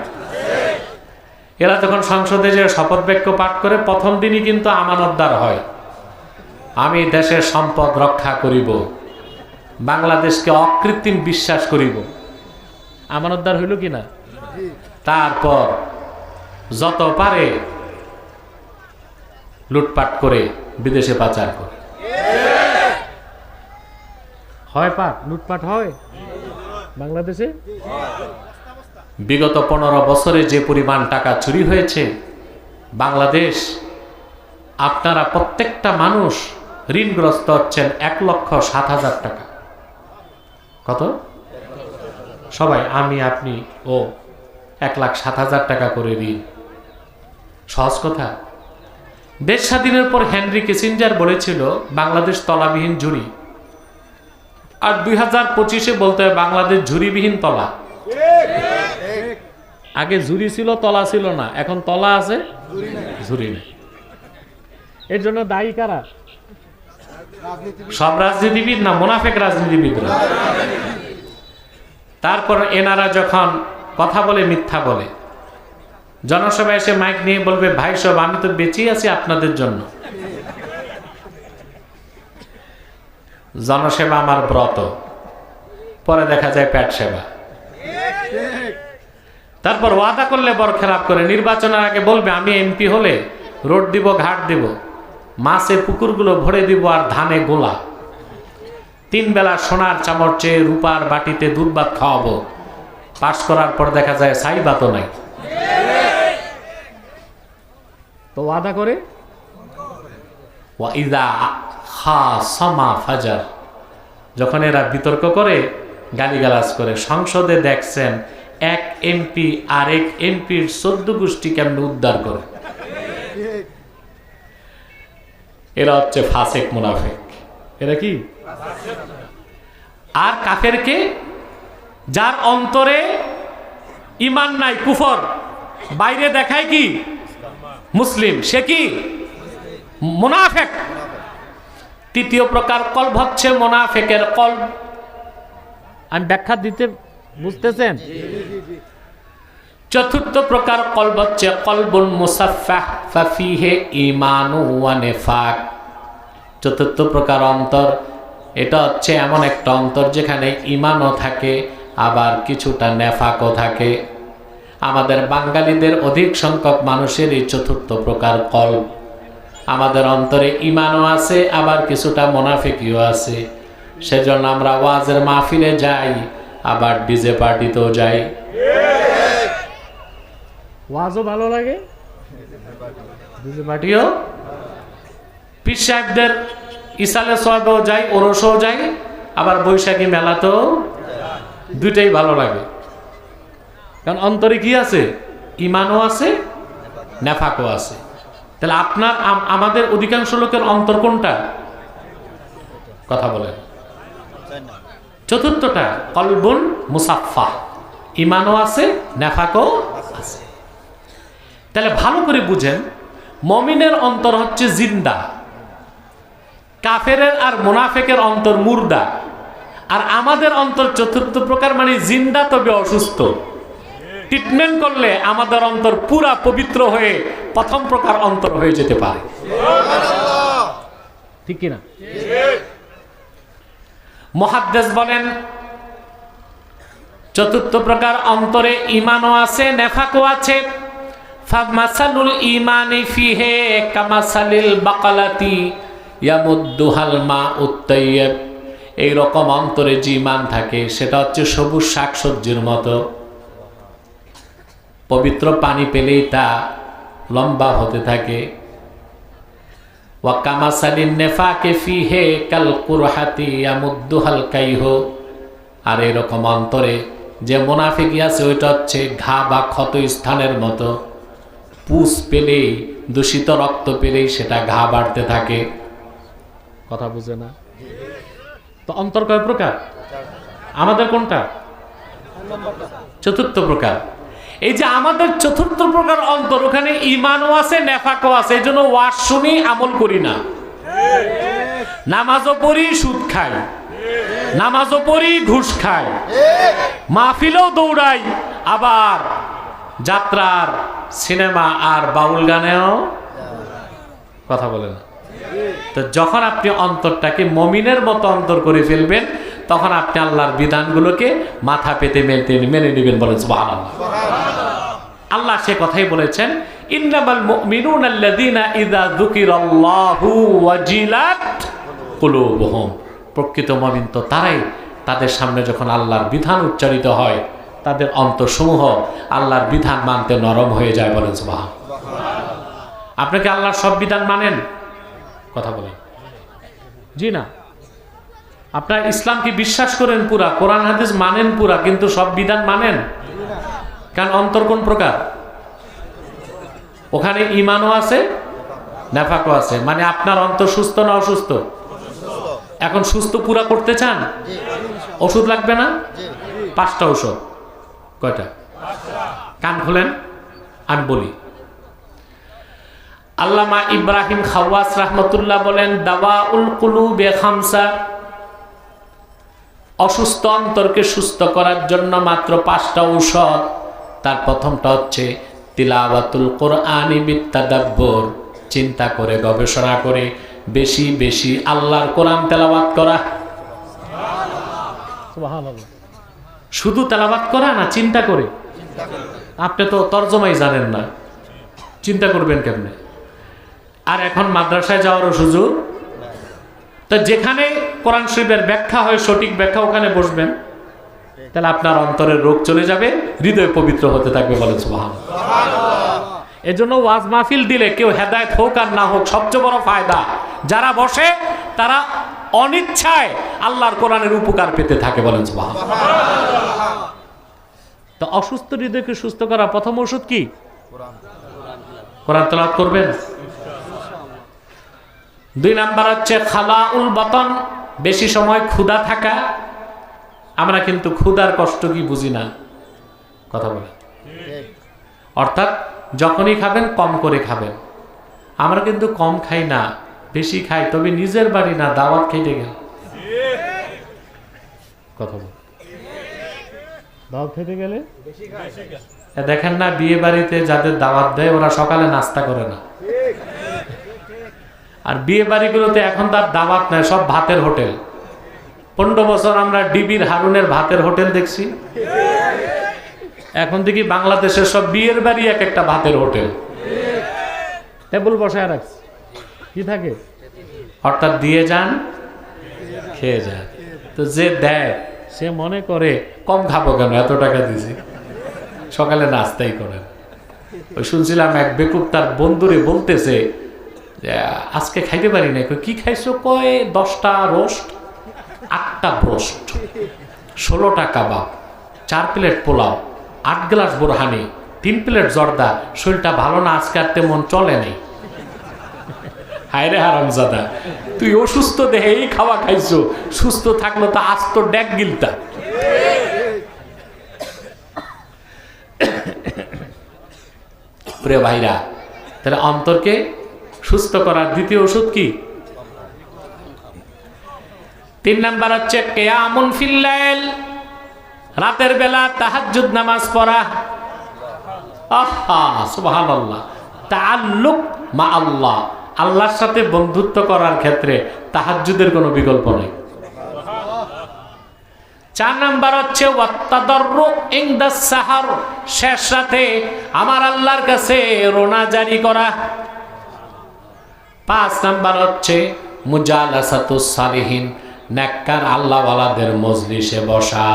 এরা যখন সংসদে যে শপথ বাক্য পাঠ করে প্রথম দিনই কিন্তু আমানতদার হয়, আমি দেশের সম্পদ রক্ষা করিব, বাংলাদেশকে অকৃত্রিম বিশ্বাস করিব। আমানতদার হইল কি না? তারপর যত পারে লুটপাট করে বিদেশে পাচার করে। হয় পাট, লুটপাট হয় বাংলাদেশে? বিগত 15 বছরে যে পরিমাণ টাকা চুরি হয়েছে বাংলাদেশ, আপনারা প্রত্যেকটা মানুষ ঋণগ্রস্ত হচ্ছেন 1,07,000 টাকা। কত? সবাই, আমি, আপনি ও 1,07,000 টাকা করে ঋণ। সহজ কথা। দেশ স্বাধীনের পর হেনরি কিসিঞ্জার বলেছিল বাংলাদেশ তলাবিহীন ঝুড়ি, আর 2025-এ বলতে হয় বাংলাদেশ ঝুড়িবিহীন তলা। আগে ঝুড়ি ছিল, তলা ছিল না, এখন তলা আছে, ঝুড়ি নেই। এর জন্য দায়ী কারা? সব রাজনীতিবিদ না, মুনাফিক রাজনীতিবিদরা। তারপর এনারা যখন কথা বলে মিথ্যা বলে, জনসভায় এসে মাইক নিয়ে বলবে ভাই সব আমি তো বেঁচেই আছি আপনাদের জন্য, জনসেবা আমার ব্রত, পরে দেখা যায় পেট সেবা। তারপর ওয়াদা করলে বরখেলাপ করে, নির্বাচনের আগে বলবে আমি এমপি হলে রোড দিব, ঘাট দিব, মাছের পুকুরগুলো ভরে দিব আর ধানে গোলা, 3 বেলা সোনার চামচে রূপার বাটিতে দুধ ভাত খাওয়াবো। পাস করার পর দেখা যায় ছাই ভাতও নাই। তো ওয়াদা করে ওয়াইদা খাসামা ফাজার, যখন এরা বিতর্ক করে, গালিগালাজ করে, সংসদে দেখছেন এক এমপি আরেক এমপির 14 গোষ্ঠী কেমন উদ্ধার করে। এরা হচ্ছে ফাসেক মুনাফিক। এরা কি? আর কাফেরকে, যার অন্তরে ঈমান নাই, কুফর, বাইরে দেখায় কি মুসলিম, সে কি মুনাফিক। তৃতীয় প্রকার কলব হচ্ছে মুনাফিকের কলব। আমি ব্যাখ্যা দিতে বুঝতেছেন? চতুর্থ প্রকার কলব হচ্ছে কলবুন মুসাফফাহ ফাফিহি ঈমানু ওয়া নিফাক। চতুর্থ প্রকার অন্তর, এটা হচ্ছে এমন একটা অন্তর যেখানে ঈমানও থাকে আবার কিছুটা নেফাকও থাকে। আমাদের বাঙালিদের অধিক সংখ্যক মানুষের এই চতুর্থ প্রকার কলব। আমাদের অন্তরে ঈমানও আছে আবার কিছুটা মুনাফিকিও আছে। সেজন্য আমরা ওয়াজের মাহফিলে যাই, আবার ডিজে পার্টিতেও যাই। ওয়াজও ভালো লাগে, ডিজে পার্টিও। পীর সাহেবদের ইসালে সোয়াবেও যাই, ওরসও যাই, আবার বৈশাখী মেলাতেও, দুইটাই ভালো লাগে। কারণ অন্তরে কি আছে? ঈমানও আছে, নেফাকও আছে। তাহলে আপনার আমাদের অধিকাংশ লোকের অন্তর কোনটা? কথা বলেন। চতুর্থটা কলবুন মুসাফফা, ঈমানও আছে, নেফাকও আছে। তাহলে ভালো করে বুঝেন, মুমিনের অন্তর হচ্ছে জিন্দা, কাফেরের আর মুনাফিকের অন্তর মুর্দা। আর আমাদের অন্তর চতুর্থ প্রকার, মানে জিন্দা তবে অসুস্থ। ট্রিটমেন্ট করলে আমাদের অন্তর পুরা পবিত্র হয়ে প্রথম প্রকার অন্তর হয়ে যেতে পারে। ঠিক কিনা? মুহাদ্দিস বলেন চতুর্থ প্রকার অন্তরে ঈমানও আছে, নেফাকও আছে। ফামাসালুল ঈমানি ফিহি কামাসালিল বাকালাতি ইয়ামুদ্দুহাল মাউত তাইয়্যিব। এই রকম অন্তরে যে ঈমান থাকে সেটা হচ্ছে সবুজ শাকসবজির মতো, পবিত্র পানি পেলেই তা লম্বা হতে থাকে। ওয়া কামাসালিন নেফাকি ফিহি কাল কুরহাতি ইয়ামুদ্দুহাল কাইহু। আর এরকম অন্তরে যে মুনাফিকি আছে ওইটা হচ্ছে ঘা বা ক্ষত স্থানের মতো, পুষ পেলেই, দূষিত রক্ত পেলেই সেটা ঘা বাড়তে থাকে। কথা বুঝে না? তো অন্তর কয় প্রকার? আমাদের কোনটা? চতুর্থ প্রকার। এই যে আমাদের চতুর্থ প্রকার অন্তর, ওখানে ঈমানও আছে, নেফাকও আছে। এই জন্য ওয়াজ শুনি, আমল করি না। নামাজও পড়ি, সুদ খাই, নামাজও পড়ি, ঘুষ খাই, মাহফিলেও দৌড়াই, আবার যাত্রার, সিনেমা আর বাউল গানেও কথা বলে না। তো যখন আপনি অন্তরটাকে মুমিনের মতো অন্তর করে ফেলবেন, তখন আপনি আল্লাহর বিধানগুলোকে মাথা পেতে মেনে নেবেন। বলেন সুবহানাল্লাহ। আল্লাহ সে কথাই বলেছেন, ইন্নামাল মুমিনুনা আল্লাযীনা ইযা যুকিরাল্লাহু ওয়াজিলাত কুলুবুহুম। প্রকৃত মুমিন তো তারাই, তাদের সামনে যখন আল্লাহর বিধান উচ্চারিত হয় তাদের অন্তরসমূহ আল্লাহর বিধান মানতে নরম হয়ে যায়। বলেন সুবহানাল্লাহ। আপনি কি আল্লাহর সব বিধান মানেন? কথা বলেন। জি না। আপনার ইসলাম কি বিশ্বাস করেন পুরা, কোরআন হাদিস মানেন পুরা, কিন্তু সব বিধান মানেন? কারণ অন্তর কোন প্রকার? ওখানে ঈমানও আছে, নেফাকও আছে। মানে আপনার অন্তর সুস্থ না অসুস্থ? এখন সুস্থ পুরা করতে চান? ওষুধ লাগবে না? 5টা ওষুধ। কয়টা? কান খোলেন, আমি বলি। আল্লামা ইব্রাহিম খাওয়াস রাহমাতুল্লাহ বলেন, দাওয়াউল কুলুবে খামসা। অসুস্থ অন্তরকে সুস্থ করার জন্য মাত্র 5টা ঔষধ। তার প্রথমটা হচ্ছে তিলাওয়াতুল কোরআনি বিত্তাদাব্বুর, চিন্তা করে, গবেষণা করে বেশি বেশি আল্লাহর কোরআন তেলাওয়াত করা। সুবহানাল্লাহ। শুধু তেলাওয়াত করা না, চিন্তা করে। আপনি তো তরজমাই জানেন না, চিন্তা করবেন কেমনে? আর এখন মাদ্রাসায় যাওয়ারও সুযোগ। তো যেখানে কোরআন শরীফের ব্যাখ্যা হয়, সঠিক ব্যাখ্যা, ওখানে বসবেন। তাহলে আপনার অন্তরের রোগ চলে যাবে, হৃদয় পবিত্র হতে থাকবে। বলেন সুবহানাল্লাহ। এজন্য ওয়াজ মাহফিল দিলে কেউ হেদায়েত হোক আর না হোক, সবচেয়ে বড় ফায়দা যারা বসে তারা অনিচ্ছায় আল্লাহর কোরআনের উপকার পেতে থাকে। বলেন সুবহানাল্লাহ। তো অসুস্থ হৃদয়কে সুস্থ করা প্রথম ওষুধ কি? কোরআন তেলাওয়াত করবেন। 2 নাম্বার হচ্ছে খালাউল বাতন, বেশি সময় ক্ষুধা থাকা। আমরা কিন্তু ক্ষুধার কষ্ট কি বুঝি না। কথা বলে। অর্থাৎ যখনই খাবেন কম করে খাবেন। আমরা কিন্তু কম খাই না, বেশি খাই, তবে নিজের বাড়ি না, দাওয়াত খেতে গেল। কথা বল। দাওয়াত খেতে গেলে দেখেন না, বিয়ে বাড়িতে যাদের দাওয়াত দেয় ওরা সকালে নাস্তা করে না। আর বিয়ে বাড়িগুলোতে এখন তার দাওয়াত নেয়, সব ভাতের হোটেল। 15 বছর আমরা ডিবির হারুনের ভাতের হোটেল দেখছি। এখন দেখি বাংলাদেশের সব বিয়ের বাড়ি এক একটা ভাতের হোটেল। টেবিল বসায় রাখছে, কি থাকে? অর্থাৎ দিয়ে যান, খেয়ে যান। তো যে দেয় সে মনে করে কম খাবো কেন, এত টাকা দিয়েছি, সকালে নাস্তাই করেন। ওই শুনছিলাম এক বেকুব তার বন্ধুরে বলতেছে, আজকে খাইতে পারি না। কি খাইছো? কয় 10টা রোস্ট, 8টা ব্রোস্ট, 16টা কাবাব, 4 plate pulao, 8 glass borhani, 3 plate জর্দা। শরীরটা ভালো না, আজকে আর তেমন চলে নেই। হায় রে হারামজাদা, তুই অসুস্থ দেহে এই খাওয়া খাইছো, সুস্থ থাকলো তো আজ তো ড্যাক গিলতা। প্রিয় ভাইরা, তাহলে অন্তরকে সুস্থ করার দ্বিতীয় ওষুধ কি? 3 নাম্বার হচ্ছে কিয়ামুন ফিল লাইল, রাতের বেলা তাহাজ্জুদ নামাজ পড়া। আহা সুবহানাল্লাহ, তাআল্লুক মা আল্লাহ, আল্লাহর সাথে বন্ধুত্ব করার ক্ষেত্রে তাহাজ্জুদের কোনো বিকল্প নেই। 4 নাম্বার হচ্ছে ওয়াত্তাদাররু ইনদাস সাহার, শেষ রাতে আমার আল্লাহর কাছে রোনা জারি করা। 5 নাম্বার হচ্ছে মুজালাসাতুস সালিহিন, নেককার আল্লাহওয়ালাদের মজলিসে বসা।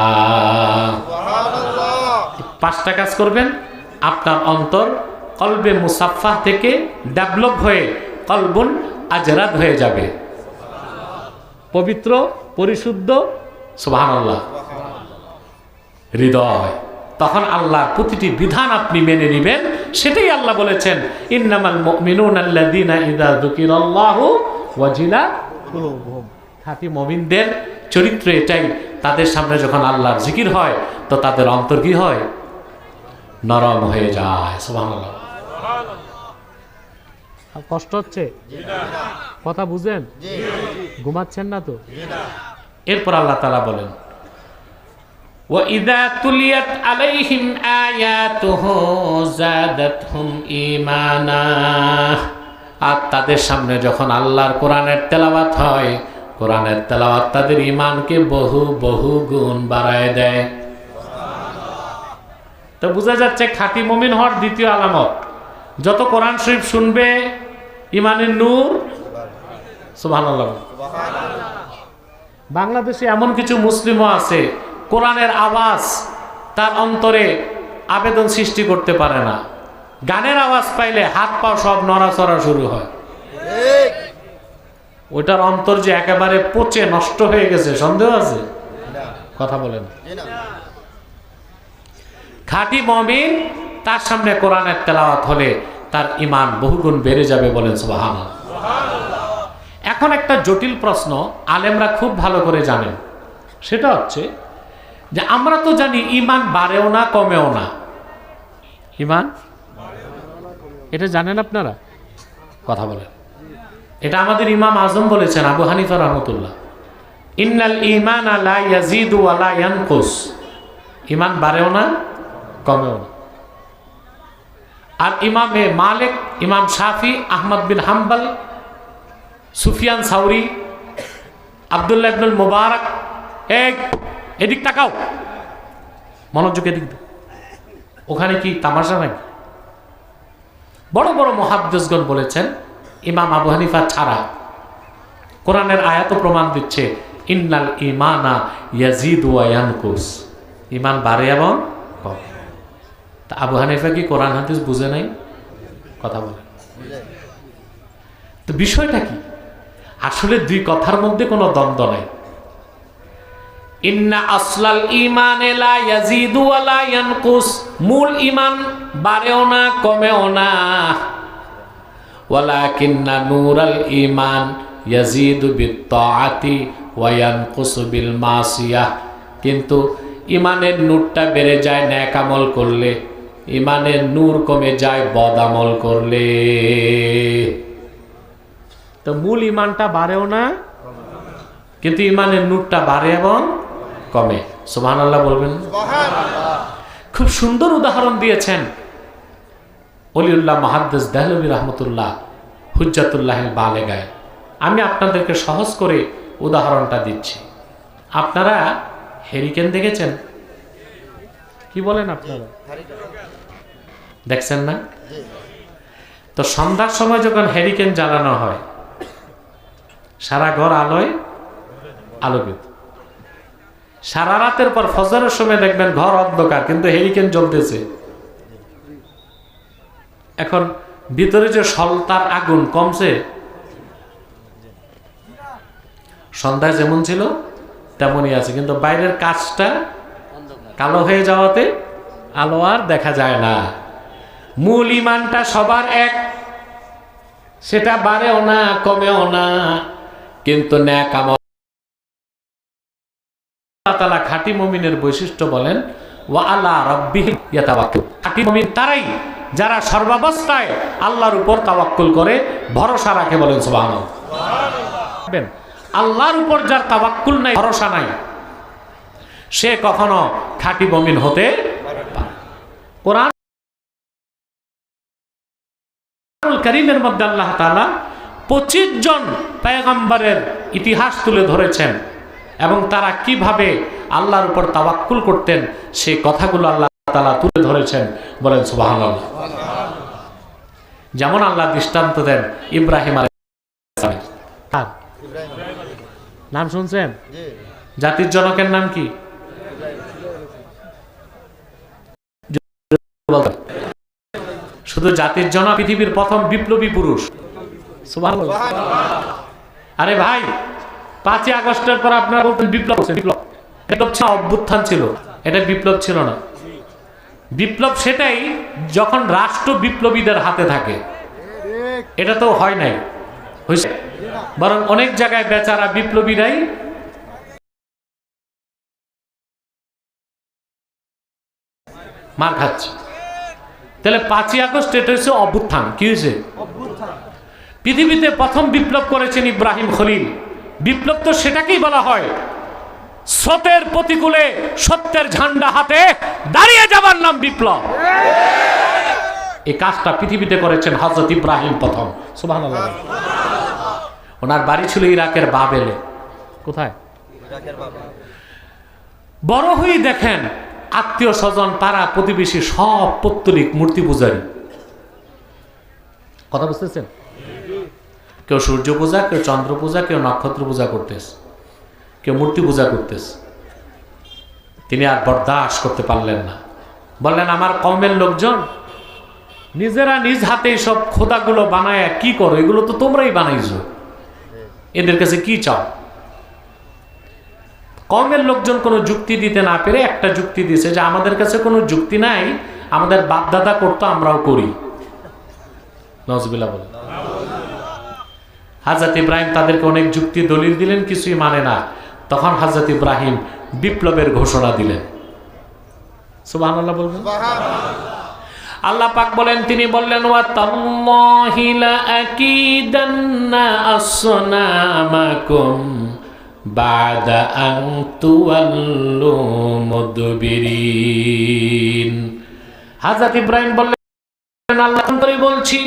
সুবহানাল্লাহ। 5টা কাজ করবেন, আপনার অন্তর কলবে মুসাফফা থেকে ডেভেলপ হয়ে কলবুন আজরাদ হয়ে যাবে, পবিত্র পরিশুদ্ধ, সুবহানাল্লাহ, হৃদয়। তখন আল্লাহর প্রতিটি বিধান আপনি মেনে নেবেন। সেটাই আল্লাহ বলেছেন, ইন্নামাল মুমিনুনা আল্লাযীনা ইযা যুকিরাল্লাহু ওয়াজিলাত কুলুবুহুম। খাঁটি মুমিনদের চরিত্র এটাই, তাদের সামনে যখন আল্লাহর জিকির হয় তো তাদের অন্তর কি হয়? নরম হয়ে যায়। সুবহানাল্লাহ। কষ্ট হচ্ছে? কথা বুঝেন? ঘুমাচ্ছেন না তো? এরপর আল্লাহ তাআলা বলেন, وَإِذَا تُلِيَتْ عَلَيْهِمْ آيَاتُهُ زَادَتْهُمْ إِيمَانًا। আর তাদের সামনে যখন আল্লাহর কোরআনের তেলাওয়াত হয়, কোরআনের তেলাওয়াত তাদের ঈমানকে বহু বহু গুণ বাড়ায় দেয়। তো বোঝা যাচ্ছে খাঁটি মুমিন হওয়ার দ্বিতীয় আলামত, যত কোরআন শরীফ শুনবে ঈমানের নূর। সুবহানাল্লাহ। বাংলাদেশে এমন কিছু মুসলিমও আছে, কোরআনের আওয়াজ তার অন্তরে আবেদন সৃষ্টি করতে পারে না, গানের আওয়াজ পাইলে হাত পা সব নড়াচড়া শুরু হয়। ওইটার অন্তর যে একেবারে পচে নষ্ট হয়ে গেছে, সন্দেহ আছে? কথা বলেন। খাঁটি মুমিন, তার সামনে কোরআনের তেলাওয়াত হলে তার ঈমান বহুগুণ বেড়ে যাবে, বলেন সুবহানাল্লাহ। এখন একটা জটিল প্রশ্ন আলেমরা খুব ভালো করে জানেন, সেটা হচ্ছে যে আমরা তো জানি ঈমান বাড়েও না কমেও না। ঈমান এটা জানেন আপনারা? কথা বলেন। এটা আমাদের ইমাম আজম বলেছেন, আবু হানিফা রাহমাতুল্লাহ, ইন্নাল ঈমানা লা ইয়াজিদু ওয়া লা ইয়ানকুস। ঈমান বাড়েও না কমেও না। আর ইমামে মালিক, ইমাম শাফি, আহমদ বিন হাম্বল, সুফিয়ান সাউরি, আব্দুল্লাহ ইবনুল মুবারক, এদিক তাকাও, মনোযোগ এদিক দাও, ওখানে কি তামাশা নাকি? বড় বড় মুহাদ্দিসগণ বলেছেন, ইমাম আবু হানিফা ছাড়া কোরআনের আয়াত প্রমাণ দিচ্ছে ইন্নাল ঈমানা ইয়াজিদু ওয়া ইয়ানকুস, ঈমান বাড়ে এবং কমে। তা আবু হানিফা কি কোরআন হাদিস বুঝে নাই? কথা বলে। তো বিষয়টা কি? আসলে দুই কথার মধ্যে কোনো দ্বন্দ্ব নাই। ইন্না আসলাল ঈমানে লা ইয়াজিদু ওয়া লা ইয়ানকুস, মূল ঈমান বাড়েও না কমেও না। ওয়ালাকিন্না নূরাল ঈমান ইয়াজিদু বিত্তাআতি ওয়া ইয়ানকুসু বিল মাসিয়াহ। কিন্তু ঈমানের নূরটা বেড়ে যায় নেক আমল করলে, ঈমানের নূর কমে যায় বদ আমল করলে। তো মূল ঈমানটা বাড়েও না, কিন্তু ঈমানের নূরটা বাড়ে এবং কমে। সুবহানাল্লাহ বলবেন। সুবহানাল্লাহ। খুব সুন্দর উদাহরণ দিয়েছেন ওলিউল্লাহ মুহাদ্দিস দেহলভী রাহমাতুল্লাহ হুজ্জাতুল্লাহিল বালেগায়। আমি আপনাদেরকে সহজ করে উদাহরণটা দিচ্ছি। আপনারা হেরিকেন দেখেছেন? কি বলেন আপনারা? দেখছেন না? তো সন্ধ্যার সময় যখন হেরিকেন জ্বালানো হয়, সারা ঘর আলোয় আলোকিত। সারা রাতের পর ফজরের সময় দেখবেন ঘর অন্ধকার, কিন্তু হেরিকেন জ্বলতেছে। এখন ভিতরে যে সলতার আগুন কমছে, সন্ধ্যায় যেমন ছিল তেমনই আছে, কিন্তু বাইরের কাঁচটা কালো হয়ে যাওয়াতে আলো আর দেখা যায় না। মূল ঈমানটা সবার এক, সেটা বাড়েও না কমেও না, কিন্তু নেক আমল। আল্লাহ তাআলা খাঁটি মুমিনের বৈশিষ্ট্য বলেন, ওয়া আলা রাব্বিহিম ইয়াতাওয়াক্কালুন। খাঁটি মুমিন তারাই যারা সর্বাবস্থায় আল্লাহর উপর তাওয়াক্কুল করে, ভরসা রাখে। বলেন সুবহানাল্লাহ। আল্লাহর উপর যার তাওয়াক্কুল নাই, ভরসা নাই, সে কখনো খাঁটি মুমিন হতে পারে না। কোরআনুল কারীমের মধ্যে আল্লাহ তাআলা 25 জন পয়গম্বরের ইতিহাস তুলে ধরেছেন এবং তারা কিভাবে আল্লাহর উপর তাওয়াক্কুল করতেন সেই কথাগুলো আল্লাহ তাআলা তুলে ধরেছেন। বলেন সুবহানাল্লাহ। যেমন আল্লাহ দৃষ্টান্ত দেন ইব্রাহিম আলাইহিস সালাম। নাম শুনছেন? জাতির জনকের নাম কি? শুধু জাতির জনক, পৃথিবীর প্রথম বিপ্লবী পুরুষ। সুবহানাল্লাহ। আরে ভাই, 5ই আগস্টের পর আপনারা বলতেন বিপ্লব হচ্ছে। বিপ্লব ছিল, অভ্যুত্থান ছিল, এটা বিপ্লব ছিল না। বিপ্লব সেটাই যখন রাষ্ট্র বিপ্লবীদের হাতে থাকে। এটা তো হয় নাই, হয়েছে, বরং অনেক জায়গায় বেচারা বিপ্লবীরাই মার খাচ্ছে। তাহলে 5ই আগস্ট এটা হচ্ছে অভ্যুত্থান। কি হয়েছে? পৃথিবীতে প্রথম বিপ্লব করেছেন ইব্রাহিম খলিল। বিপ্লব তো সেটাকেই বলা হয় স্রোতের প্রতিকূলে সত্যের ঝান্ডা হাতে দাঁড়িয়ে যাবার নাম বিপ্লব। এই কাজটা পৃথিবীতে করেছেন হযরত ইব্রাহিম প্রথম। সুবহানাল্লাহ। ওনার বাড়ি ছিল ইরাকের বাবেলে। কোথায়? বড় হয়ে দেখেন আত্মীয় স্বজন, পাড়া প্রতিবেশী সব পৌত্তলিক মূর্তি পূজারী। কথা বুঝতেছেন? কেউ সূর্য পূজা, কেউ চন্দ্র পূজা, কেউ নক্ষত্র পূজা করতেছে, কেউ মূর্তি পূজা করতেছে। তিনি আর বরদাস্ত করতে পারলেন না। বললেন, আমার কওমের লোকজন নিজেরা নিজ হাতে সব খোদাগুলো বানায় কি করো? এগুলো তো তোমরাই বানাইছো, এদের কাছে কি চাও? কওমের লোকজন কোনো যুক্তি দিতে না পেরে একটা যুক্তি দিয়েছে যে আমাদের কাছে কোনো যুক্তি নাই, আমাদের বাপ দাদা করতো, আমরাও করি। নাউজুবিল্লাহ বলে। হযরত ইব্রাহিম তাদেরকে অনেক যুক্তি দলিল দিলেন, কিছুই মানে না। তখন হযরত ইব্রাহিম বিপ্লবের ঘোষণা দিলেন। সুবহানাল্লাহ বলবেন। আল্লাহ পাক বলেন, তিনি বললেন, ওয়া তাল্লাহি লা আকিদান্না আসনামাকুম বাদা আন তুওয়াল্লু মুদবিরিন। হযরত ইব্রাহিম বললেন, আল্লাহ তাআলাই বলছি,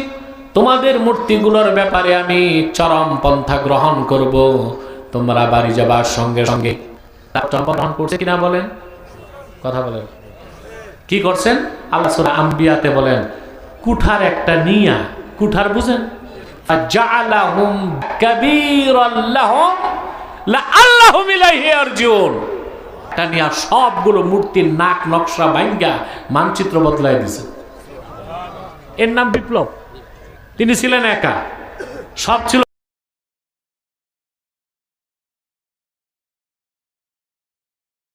তোমাদের মূর্তিগুলোর ব্যাপারে আমি চরম পন্থা গ্রহণ করব। তোমরা বাড়ি যাবার সঙ্গে সঙ্গে চরম পন্থা গ্রহণ করছে কিনা বলেন, কথা বলেন। কি করছেন? আল্লাহ সূরা আম্বিয়াতে বলেন, কুঠার একটা নিয়া, কুঠার বুঝেন, ফাজআলাহুম কাবীরাল লাহুম লাআল্লাহুম ইলাইহি ইয়ারজিউন। তা নিয়া সবগুলো মূর্তির নাক নকশা ভাঙ্গা মানচিত্র বদলায় দিয়েছে। এর নাম বিপ্লব। তিনি ছিলেন একা, সব ছিল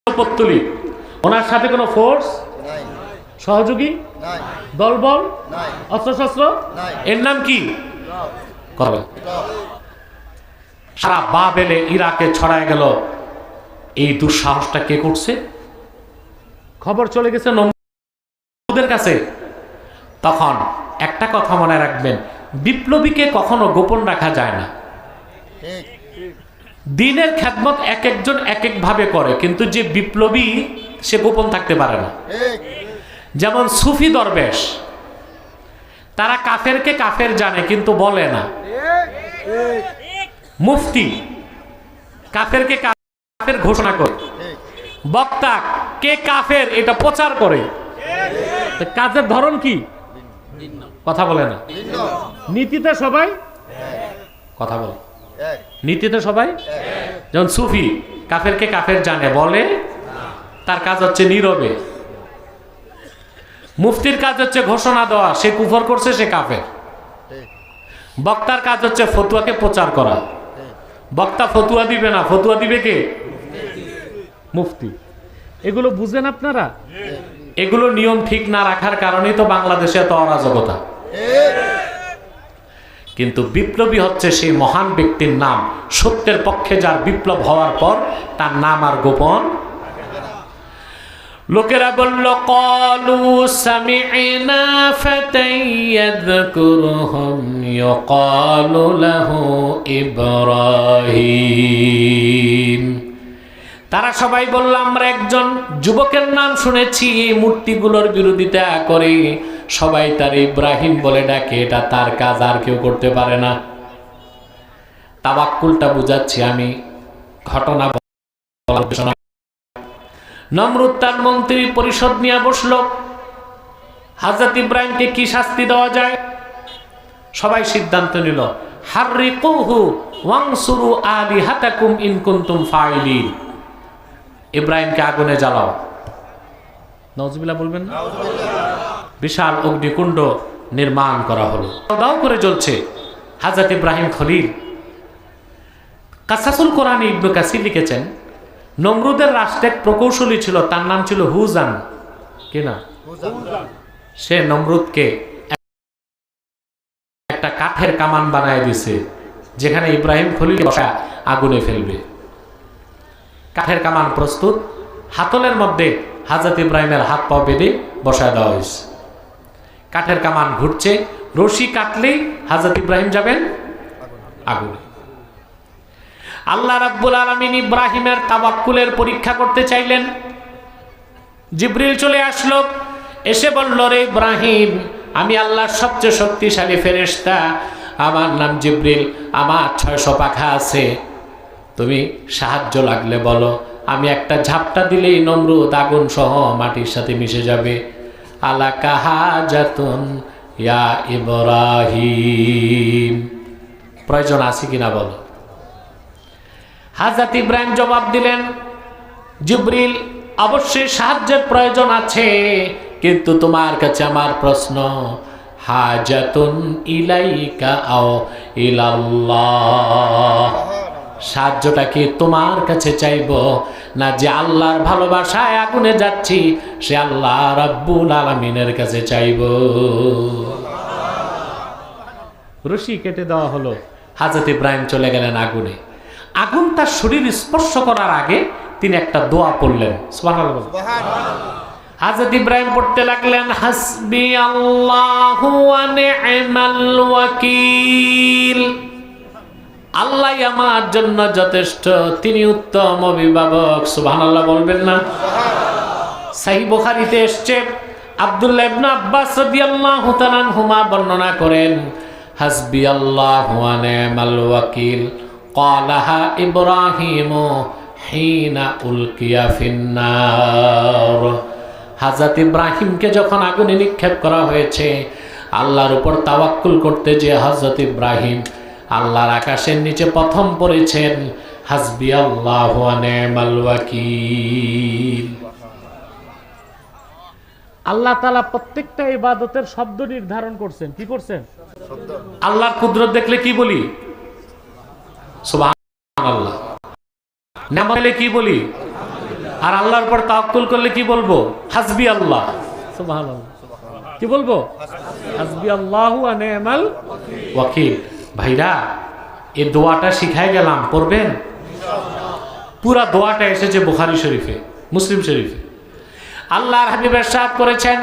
পত্তলিক। ওনার সাথে কোনো ফোর্স, সহযোগী, দলবল, অস্ত্রশস্ত্র, এর নাম কি? সারা বাবেলে ইরাকে ছড়ায় গেল। এই দুঃসাহসটা কে করছে? খবর চলে গেছে নমরুদের কাছে। তখন একটা কথা মনে রাখবেন, বিপ্লবীকে কখনো গোপন রাখা যায় না। দিনের খেদমত এক একজন এক এক ভাবে করে, কিন্তু যে বিপ্লবী সে গোপন থাকতে পারে না। যেমন সুফি দরবেশ, তারা কাফেরকে কাফের জানে কিন্তু বলে না। মুফতি কাফেরকে কাফের ঘোষণা করে, বক্তা কে কাফের এটা প্রচার করে। কাজের ধরন কি? কথা বলে না। নীতিতে সবাই কথা বলে, নীতিতে সবাই। যেমন সুফি কাফেরকে কাফের জানে, বলে, তার কাজ হচ্ছে নীরবে। মুফতির কাজ হচ্ছে ঘোষণা দেওয়া, সে কুফর করছে, সে কাফের। বক্তার কাজ হচ্ছে ফতুয়াকে প্রচার করা। বক্তা ফতুয়া দিবে না, ফতুয়া দিবে কে? মুফতি। এগুলো বুঝেন আপনারা? এগুলো নিয়ম ঠিক না রাখার কারণেই তো বাংলাদেশে এত অরাজকতা। কিন্তু বিপ্লবী হচ্ছে সেই মহান ব্যক্তির নাম, সত্যের পক্ষে যার বিপ্লব হওয়ার পর তার নাম আর গোপন। লোকেরা বলল, ক্বালু সামি'না ফাতান ইয়াযকুরুহুম ইউকালু লাহু ইব্রাহিম। তারা সবাই বলল, আমরা একজন যুবকের নাম শুনেছি, এই মূর্তিগুলোর বিরোধিতা করে সবাই তার ইব্রাহিম বলে ডাকে, এটা তার কাজ, আর কেউ করতে পারে না। তাওয়াক্কুলটা বুঝাচ্ছি আমি, ঘটনা। নমরুদ তার মন্ত্রী পরিষদ নিয়ে বসলো, হযরত ইব্রাহিমকে কি শাস্তি দেওয়া যায়। সবাই সিদ্ধান্ত নিল, হাররিকুহু ওয়ানসুরু আলিহাতাকুম ইন কুনতুম ফাইলিন। ইব্রাহিমকে আগুনে জ্বালাও। নাউজুবিল্লাহ বলবেন না? বিশাল অগ্নিকুণ্ড নির্মাণ করা হলো, দাও করে জ্বলছে। হযরত ইব্রাহিম খলিল। কাসাসুল কোরআনে ইবনে কাসির লিখেছেন, নমরুদের রাষ্ট্রের প্রকৌশলী ছিল, তার নাম ছিল হুজান। কি না? সে নমরুদকে একটা কাঠের কামান বানায় দিছে, যেখানে ইব্রাহিম খলিল বসা আগুনে ফেলবে। কাঠের কামান প্রস্তুত, হাতলের মধ্যে হযরত ইব্রাহিমের হাত পা বেঁধে বসায় দেওয়া হয়েছে। কাঠের কামান ঘুরছে, রশি কাটলেই হযরত ইব্রাহিম যাবেন আগুনে। আল্লাহ রাব্বুল আলামিন ইব্রাহিমের তাওয়াক্কুলের পরীক্ষা করতে চাইলেন। জিবরিল চলে আসলো, এসে বলল, রে ইব্রাহিম, আমি আল্লাহর সবচেয়ে শক্তিশালী ফেরেশতা, আমার নাম জিবরিল, আমার 600 পাখা আছে, তুমি সাহায্য লাগলে বলো, আমি একটা ঝাপটা দিলেই নমরুদ আগুন সহ মাটির সাথে মিশে যাবে। আলাকা হাজাতুন ইয়া ইব্রাহিম, প্রয়োজন আছে কিনা বলো। হযরত ইব্রাহিম জবাব দিলেন, জিবরিল, অবশ্যই সাহায্যের প্রয়োজন আছে, কিন্তু তোমার কাছে আমার প্রশ্ন, হাজাতুন ইলাইকা আও ইলাল্লাহ, সাহায্যটা কি তোমার কাছে চাইব, না যে আল্লাহর ভালোবাসায় আগুনে যাচ্ছি সে আল্লাহ রাব্বুল আলামিনের কাছে চাইব। রশি কেটে দেওয়া হলো, হযরত ইব্রাহিম চলে গেলেন আগুনে। আগুন তার শরীর স্পর্শ করার আগে তিনি একটা দোয়া পড়লেন, সুবহানাল্লাহ। হযরত ইব্রাহিম পড়তে লাগলেন, হাসবি আল্লাহু ওয়া নি'মাল ওয়াকিল, আল্লাহ আমার জন্য যথেষ্ট, তিনি উত্তম অভিভাবক। সুবহানাল্লাহ বলবেন না? সহিহ বুখারীতে এসেছে, আব্দুল্লাহ ইবনে আব্বাস রাদিয়াল্লাহু তাআলা আনহুমা বর্ণনা করেন, হাসবি আল্লাহু ওয়া নি'মাল ওয়াকিল ক্বালাহা ইব্রাহিম হিনা উলকিয়া ফিন্নার। হযরত ইব্রাহিমকে যখন আগুনে নিক্ষেপ করা হয়েছে, আল্লাহর উপর তাওয়াক্কুল করতে যে হযরত ইব্রাহিম আল্লাহর আকাশের নিচে প্রথম পড়েছেন, হাসবি আল্লাহু ওয়া নি'মাল ওয়াকিল। আল্লাহ তাআলা প্রত্যেকটা ইবাদতের শব্দ নির্ধারণ করছেন। কি করছেন? আল্লাহর কুদরত দেখলে কি বলি? সুবহানাল্লাহ। নাম বললে কি বলি? আর আল্লাহর উপর তাওয়াক্কুল করলে কি বলবো? হাসবি আল্লাহ। সুবহানাল্লাহ। কি বলবো? হাসবি আল্লাহু ওয়া নি'মাল ওয়াকিল। ভাইরা, এই দোয়াটা শিখাই গেলাম, পড়বেন? পুরা দোয়াটা এসেছে বুখারী শরীফে, মুসলিম শরীফে। আল্লাহর হাবিব ইরশাদ করেছেন,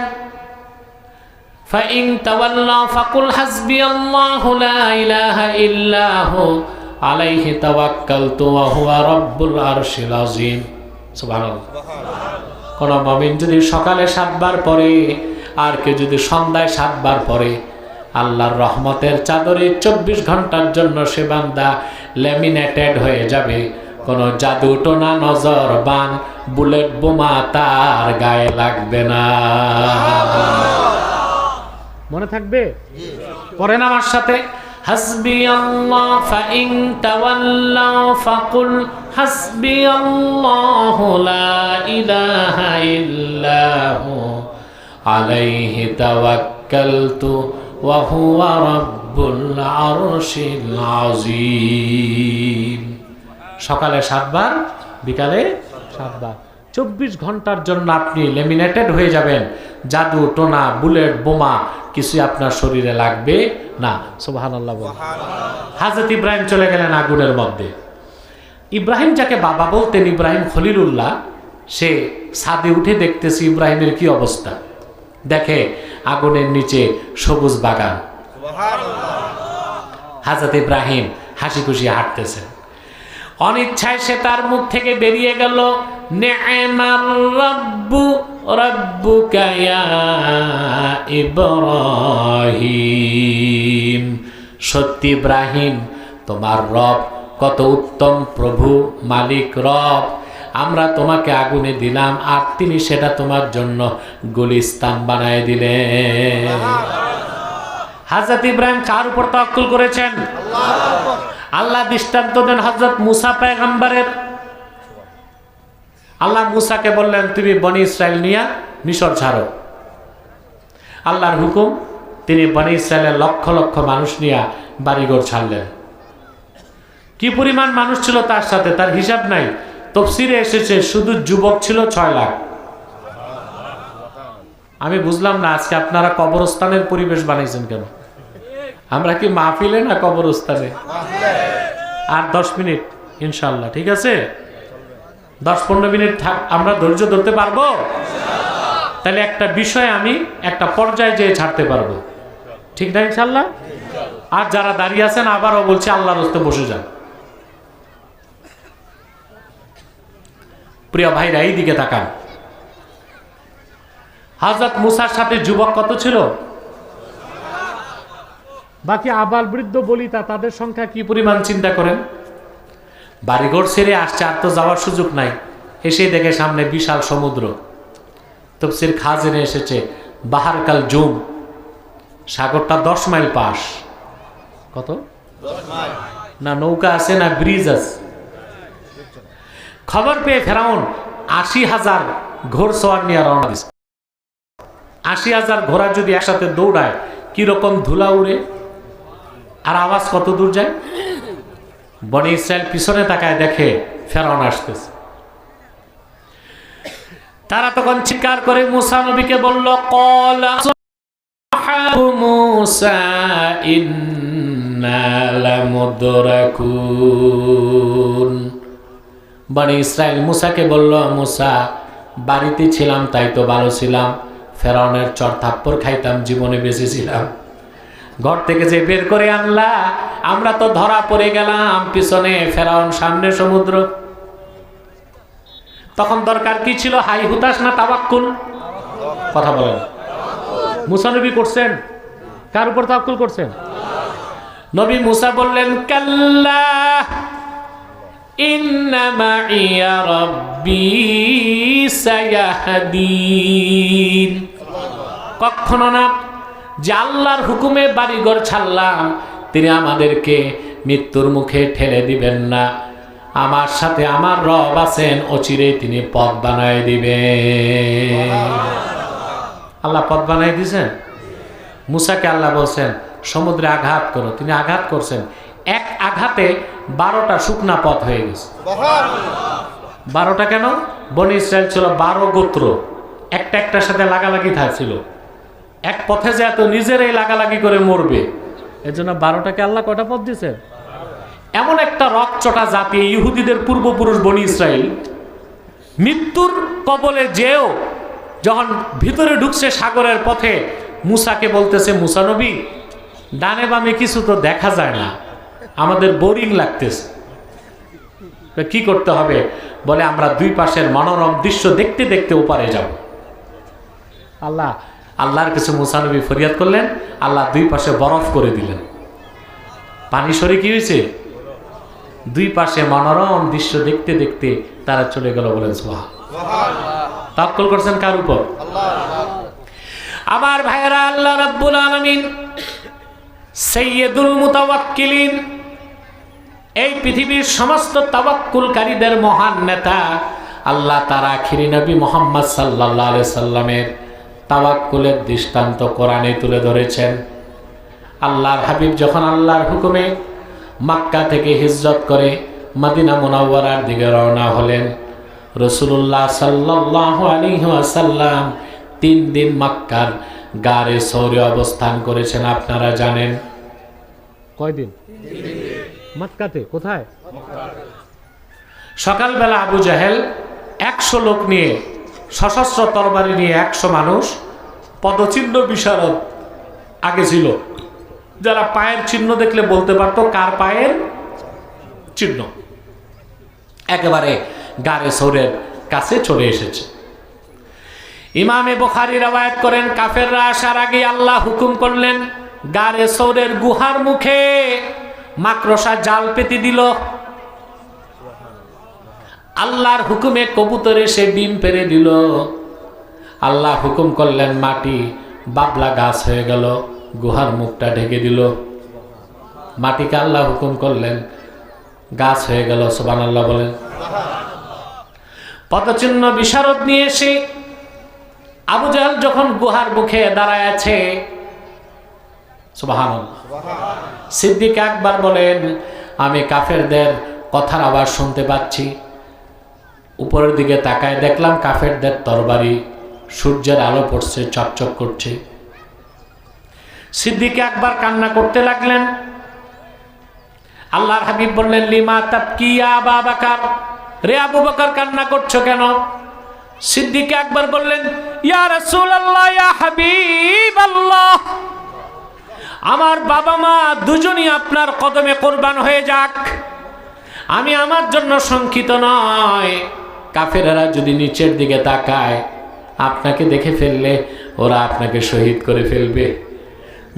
ফাইন তাওয়াল্লাউ ফাকুল হাসবিয়াল্লাহু লা ইলাহা ইল্লা হু আলাইহি তাওয়াক্কালতু ওয়া হুয়া রাব্বুল আরশিল আযীম। সুবহানাল্লাহ। কোন মুমিন যদি সকালে 7 বার পড়ে, আর কেউ যদি সন্ধ্যায় 7 বার পড়ে, আল্লাহর রহমতের চাদরে 24 ঘন্টার জন্য সে বান্দা ল্যামিনেটেড হয়ে যাবে। কোন জাদু টোনা নজর বান বুলেট বোমা তার গায়ে লাগবে না। মনে থাকবে? পড়েন আমার সাথে, হাসবি আল্লাহ ফাইন তাওয়াল্লাউ ফাকুল হাসবি আল্লাহু লা ইলাহা ইল্লা হু আলাইহি তাওয়াক্কালতু ওয়া হুয়া রাব্বুল আরশিল আযীম। সকালে 7 বার, বিকালে 7 বার। 24 ঘন্টার জন্য আপনি লেমিনেটেড হয়ে যাবেন, জাদু টোনা বুলেট বোমা কিছুই আপনার শরীরে লাগবে না। সুবহানাল্লাহ বলেন। হযরত ইব্রাহিম চলে গেলেন আগুনের মধ্যে। ইব্রাহিম যাকে বাবা বলতেন, ইব্রাহিম খলিলুল্লাহ, সে ছাদে উঠে দেখতেছে ইব্রাহিমের কি অবস্থা। দেখে আগুনের নিচে সবুজ বাগান। হযরত ইব্রাহিম হাসি খুশি হাঁটতেছেন। অনিচ্ছায় সে তার মুখ থেকে বেরিয়ে গেল, নি'মার রাব্বু রাব্বুকা ইয়া ইব্রাহিম। সত্যি ইব্রাহিম, তোমার রব কত উত্তম প্রভু, মালিক রব। আমরা তোমাকে আগুনে দিলাম আর তিনি সেটা তোমার জন্য গুলিস্তান বানায় দিলেন। হযরত ইব্রাহিম কার উপর তাওয়াক্কুল করেছেন? আল্লাহ দৃষ্টান্ত দেন হযরত মুসা পয়গম্বরের। আল্লাহ মুসাকে বললেন, তুমি বনি ইসরাইল নিয়ে মিশর ছাড়ো। আল্লাহর হুকুম, তিনি বনি ইসরাইলের লক্ষ লক্ষ মানুষ নিয়ে বাড়িঘর ছাড়লেন। কি পরিমাণ মানুষ ছিল তার সাথে, তার হিসাব নাই। তাফসীরে এসেছে শুধু যুবক ছিল 6 লাখ। আমি বুঝলাম না আজকে আপনারা কবরস্থানের পরিবেশ বানাইছেন কেন? আমরা কি মাহফিলে না কবরস্থানে? আর 10 মিনিট ইনশাআল্লাহ, ঠিক আছে? 10-15 মিনিট আমরা ধৈর্য ধরতে পারবো? তাহলে একটা বিষয় আমি একটা পর্যায়ে যেয়ে ছাড়তে পারবো, ঠিক না ইনশাআল্লাহ? আর যারা দাঁড়িয়ে আছেন আবারও বলছি, আল্লাহর রাস্তে বসে যান। প্রিয় ভাইরা, এই দিকে তাকান। হযরত মুসার সাথে যুবক কত ছিল? বাকি আবাল বৃদ্ধ বলিতা, তাদের সংখ্যা কি পরিমাণ চিন্তা করেন। বাড়িঘর ছেড়ে আসছে, আর তো যাওয়ার সুযোগ নাই। এসে দেখে সামনে বিশাল সমুদ্র। তাফসীর খাজিনে এসেছে বাহার কাল জুম, সাগরটা 10 মাইল পাশ। কত? 10 মাইল। না নৌকা আছে না ব্রিজ আছে। খবর পেয়ে ফেরাউন 80,000 ঘোড়সওয়ার নিয়ে রওনা দিচ্ছে। 80,000 ঘোড়া যদি একসাথে দৌড়ায় কিরকম ধুলা উড়ে, আর আওয়াজ কত দূর যায়। বনি ইসরাইল পিছনে তাকায়, দেখে ফেরাউন আসতেছে। তারা তখন চিৎকার করে মুসা নবীকে বলল, ক্বালা আসহাবু মুসা ইন্না লামুদরাকুন। বনি ইসরাইল মুসাকে বলল, মুসা, বাড়িতে ছিলাম তাই তো ভালো ছিলাম, ফেরাউনের চর থাপ্পড় খাইতাম, জীবনে বেঁচে ছিলাম। ঘর থেকে যে বের করে আনলা, আমরা তো ধরা পড়ে গেলাম। পিছনে ফেরাউন, সামনে সমুদ্র। তখন দরকার কি ছিল? হাই হুতাশ না তাওয়াক্কুল? কথা বলেন। মুসা নবী করছেন কার উপর তাওয়াক্কুল করছেন? নবী মুসা বললেন, কাল্লা ইন্না মাইয়া রাব্বি সায়াহদিন। কখনো না, যে আল্লাহর হুকুমে বাড়িঘর ছাড়লাম, তিনি আমাদেরকে মৃত্যুর মুখে ঠেলে দিবেন না। আমার সাথে আমার রব আছেন, অচিরে তিনি পথ বানায় দিবেন। আল্লাহ পথ বানাই দিয়েছেন। মুসাকে আল্লাহ বলছেন সমুদ্রে আঘাত করো, তিনি আঘাত করছেন। এক আঘাতে 12টা শুকনা পথ হয়ে গেছে। 12টা কেন? বনি ইসরাইল ছিল 12 গোত্র, একটা একটার সাথে লাগালাগি থাকছিল। এক পথে যে এত নিজেরাই লাগালাগি করে মরবে, এর জন্য 12টাকে আল্লাহ কয়টা পথ দিয়েছে? এমন একটা রকচটা জাতি ইহুদিদের পূর্বপুরুষ বনি ইসরাইল, মৃত্যুর কবলে যেও যখন ভিতরে ঢুকছে সাগরের পথে, মুসাকে বলতেছে, মুসা নবী, ডানে বামে কিছু তো দেখা যায় না, আমাদের বোরিং লাগতেছে, কি করতে হবে? বলে আমরা দুই পাশের মনোরম দৃশ্য দেখতে দেখতে ওপারে যাব। আল্লাহর কাছে মুসা নবী ফরিয়াদ করলেন, আল্লাহ দুই পাশে বরফ করে দিলেন। পানি সরে কি হয়েছে? দুই পাশে মনোরম দৃশ্য দেখতে দেখতে তারা চলে গেল। বলেন সুবহানাল্লাহ। তাওয়াক্কুল করছেন কার উপর? আমার ভাইয়েরা, আল্লাহ রাব্বুল আলামিন সাইয়্যিদুল মুতাওয়াক্কিলিন, এই পৃথিবীর সমস্ত তাওয়াক্কুলকারীদের মহান নেতা আল্লাহ, তার আখিরি নবী মুহাম্মদ সাল্লাল্লাহু আলাইহি সাল্লামের তাওয়াক্কুলের দৃষ্টান্ত কোরআনে তুলে ধরেছেন। আল্লাহর হাবিব যখন আল্লাহর হুকুমে মক্কা থেকে হিজরত করে মদিনা মুনাওয়ারার দিকে রওনা হলেন, রাসূলুল্লাহ সাল্লাল্লাহু আলাইহি ওয়াসাল্লাম 3 দিন মক্কার গারে সৌরে অবস্থান করেছেন। আপনারা জানেন কয়দিন? মক্কাতে। কোথায়? সকালবেলা আবু জাহেল 100 লোক নিয়ে, সশস্ত্র তরবারি নিয়ে 100 মানুষ, পদচিহ্ন বিশারদ আগে ছিল, যারা পায়ের চিহ্ন দেখলে বলতে পারতো কার পায়ের চিহ্ন, একেবারে গারে সৌরের কাছে চলে এসেছে। ইমামে বুখারী রওয়ায়াত করেন, কাফেররা আসার আগে আল্লাহ হুকুম করলেন গারে সৌরের গুহার মুখে মাকড়সা জাল পেতে দিল। আল্লাহর হুকুমে কবুতর এসে ডিম পেড়ে দিল। আল্লাহ হুকুম করলেন, মাটি বাবলা গাছ হয়ে গেল, গুহার মুখটা ঢেকে দিল। মাটিকে আল্লাহ হুকুম করলেন, গাছ হয়ে গেল। সুবহানাল্লাহ বলেন। পদচিহ্ন বিশারদ নিয়ে এসে আবু জাহেল যখন গুহার মুখে দাঁড়ায় আছে, সুবহানাল্লাহ, সিদ্দিক আকবর বলেন, আমি কাফেরদের কথার আওয়াজ শুনতে পাচ্ছি। উপরের দিকে তাকায় দেখলাম কাফেরদের তরবারি, সূর্যের আলো পড়ছে, চকচক করছে। সিদ্দিক আকবর কান্না করতে লাগলেন। আল্লাহর হাবিব বললেন, লিমা তাবকি ইয়া আবু বকর, রে আবু বকর কান্না করছো কেন? সিদ্দিক আকবর বললেন, ইয়া রাসূলুল্লাহ, ইয়া হাবিবাল্লাহ, আমার বাবা মা দুজনই আপনার কদমে কুরবান হয়ে যাক, আমি আমার জন্য শঙ্কিত নয়। কাফেরেরা যদি নিচের দিকে তাকায়, আপনাকে দেখে ফেললে ওরা আপনাকে শহীদ করে ফেলবে।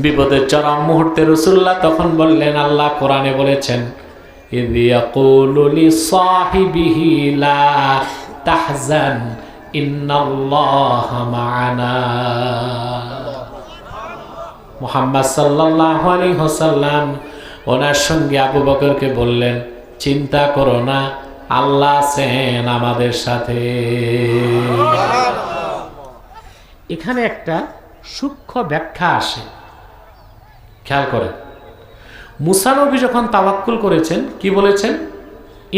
বিপদের চরম মুহূর্তে রাসূলুল্লাহ তখন বললেন, আল্লাহ কোরআনে বলেছেন, ইয ইয়াকুলু লিসাহিবিহি লা তাহজান ইন্নাল্লাহা মা'ানা। মুহাম্মদ সাল্লাল্লাহু আলাইহি ওয়াসাল্লাম ওনার সঙ্গে আবু বকরকে বললেন, চিন্তা করো না, আল্লাহ আছেন আমাদের সাথে। এখানে একটা সূক্ষ্ম ব্যাখ্যা আসে, খেয়াল করেন। মুসা নবী যখন তাওয়াক্কুল করেছেন, কি বলেছেন?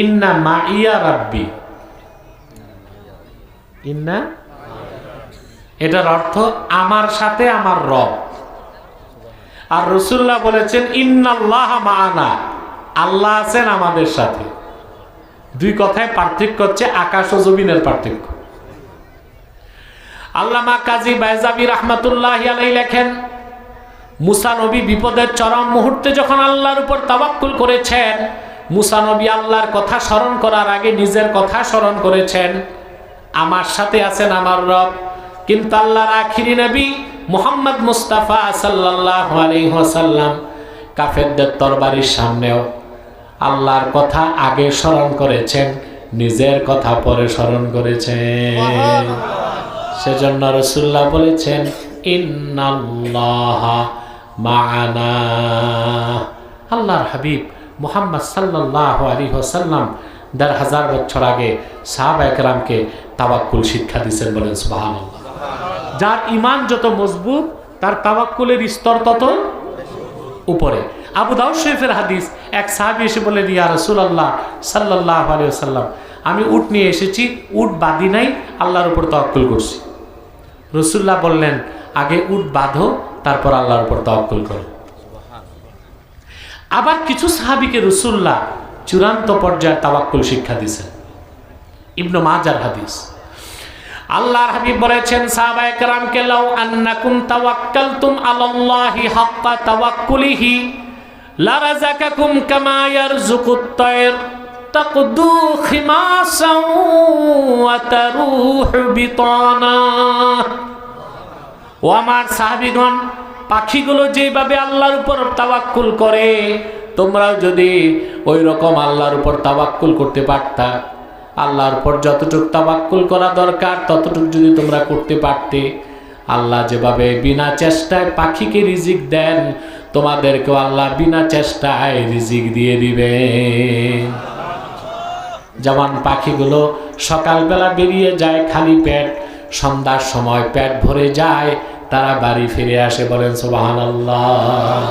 ইন্না মাইয়া রাব্বি, ইন্না, এটার অর্থ আমার সাথে আমার রব। আর রাসূলুল্লাহ বলেছেন, ইন্নাল্লাহা মা'ানা, আল্লাহ আছেন আমাদের সাথে। দুই কথায় পার্থক্য হচ্ছে আকাশ ও জমিনের পার্থক্য। আল্লামা কাজী বাইজাবি রাহমাতুল্লাহি আলাইহি লেখেন, মুসা নবী বিপদের চরম মুহূর্তে যখন আল্লাহর উপর তাওয়াক্কুল করেছেন, মুসা নবী আল্লাহর কথা স্মরণ করার আগে নিজের কথা স্মরণ করেছেন, আমার সাথে আছেন আমার রব। কিন্তু আল্লাহর আখিরি নবী মুহাম্মদ মুস্তাফা সাল্লাল্লাহু আলাইহি ওয়াসাল্লাম কাফেরদের তরবারির সামনেও আল্লাহর কথা আগে স্মরণ করেছেন, নিজের কথা পরে স্মরণ করেছেন। সেজন্য রাসূলুল্লাহ বলেছেন, ইন্নাল্লাহা মা'ানা। আল্লাহর হাবিব মুহাম্মদ সাল্লাল্লাহু আলাইহি ওয়াসাল্লাম ১,৫০০ বছর আগে সাহাবায়ে কেরামকে তাওয়াক্কুল শিক্ষা দিয়েছেন। বলেন সুবহানাল্লাহ। যার ঈমান যত মজবুত, তার তাওয়াক্কুলের স্তর তত উপরে। আবু দাউদ শরীফের হাদিস, এক সাহাবী এসে বললেন, ইয়া রাসূলুল্লাহ সাল্লাল্লাহু আলাইহি ওয়াসাল্লাম, আমি উট নিয়ে এসেছি, উট বাঁধি নাই, আল্লাহর উপর তাওয়াক্কুল করছি। রাসূলুল্লাহ বললেন, আগে উট বাঁধো, তারপর আল্লাহর উপর তাওয়াক্কুল করো। আবার কিছু সাহাবীকে রাসূলুল্লাহ চূড়ান্ত পর্যায়ে তাওয়াক্কুল শিক্ষা দিয়েছেন। ইবনে মাজার হাদিস। আল্লাহর হাবিব বলেছেন সাহাবায়ে কেরামকে, লাউ আন্নাকুম তাওয়াক্কালতুম আলাল্লাহি হাক্কা তাওয়াক্কুলিহি লারাযাকাকুম কামা ইয়ারযুকুত তায়র তাকদু খিমাসান ওয়া তারুহু বিতানা। ও আমার সাহাবীগণ, পাখিগুলো যেভাবে আল্লাহর উপর তাওয়াক্কুল করে, তোমরাও যদি ওই রকম আল্লাহর উপর তাওয়াক্কুল করতে পারতা, আল্লাহর উপর যতটুকু তাওয়াক্কুল করা দরকার ততটুকু যদি তোমরা করতে পারতে, আল্লাহ যেভাবে বিনা চেষ্টায় পাখিকে রিজিক দেন, তোমাদেরকেও আল্লাহ বিনা চেষ্টায় রিজিক দিয়ে দিবেন। যেমন পাখিগুলো সকালবেলা বেরিয়ে যায় খালি পেট, সন্ধ্যার সময় পেট ভরে যায়, তারা বাড়ি ফিরে আসে। বলেন সুবহানাল্লাহ।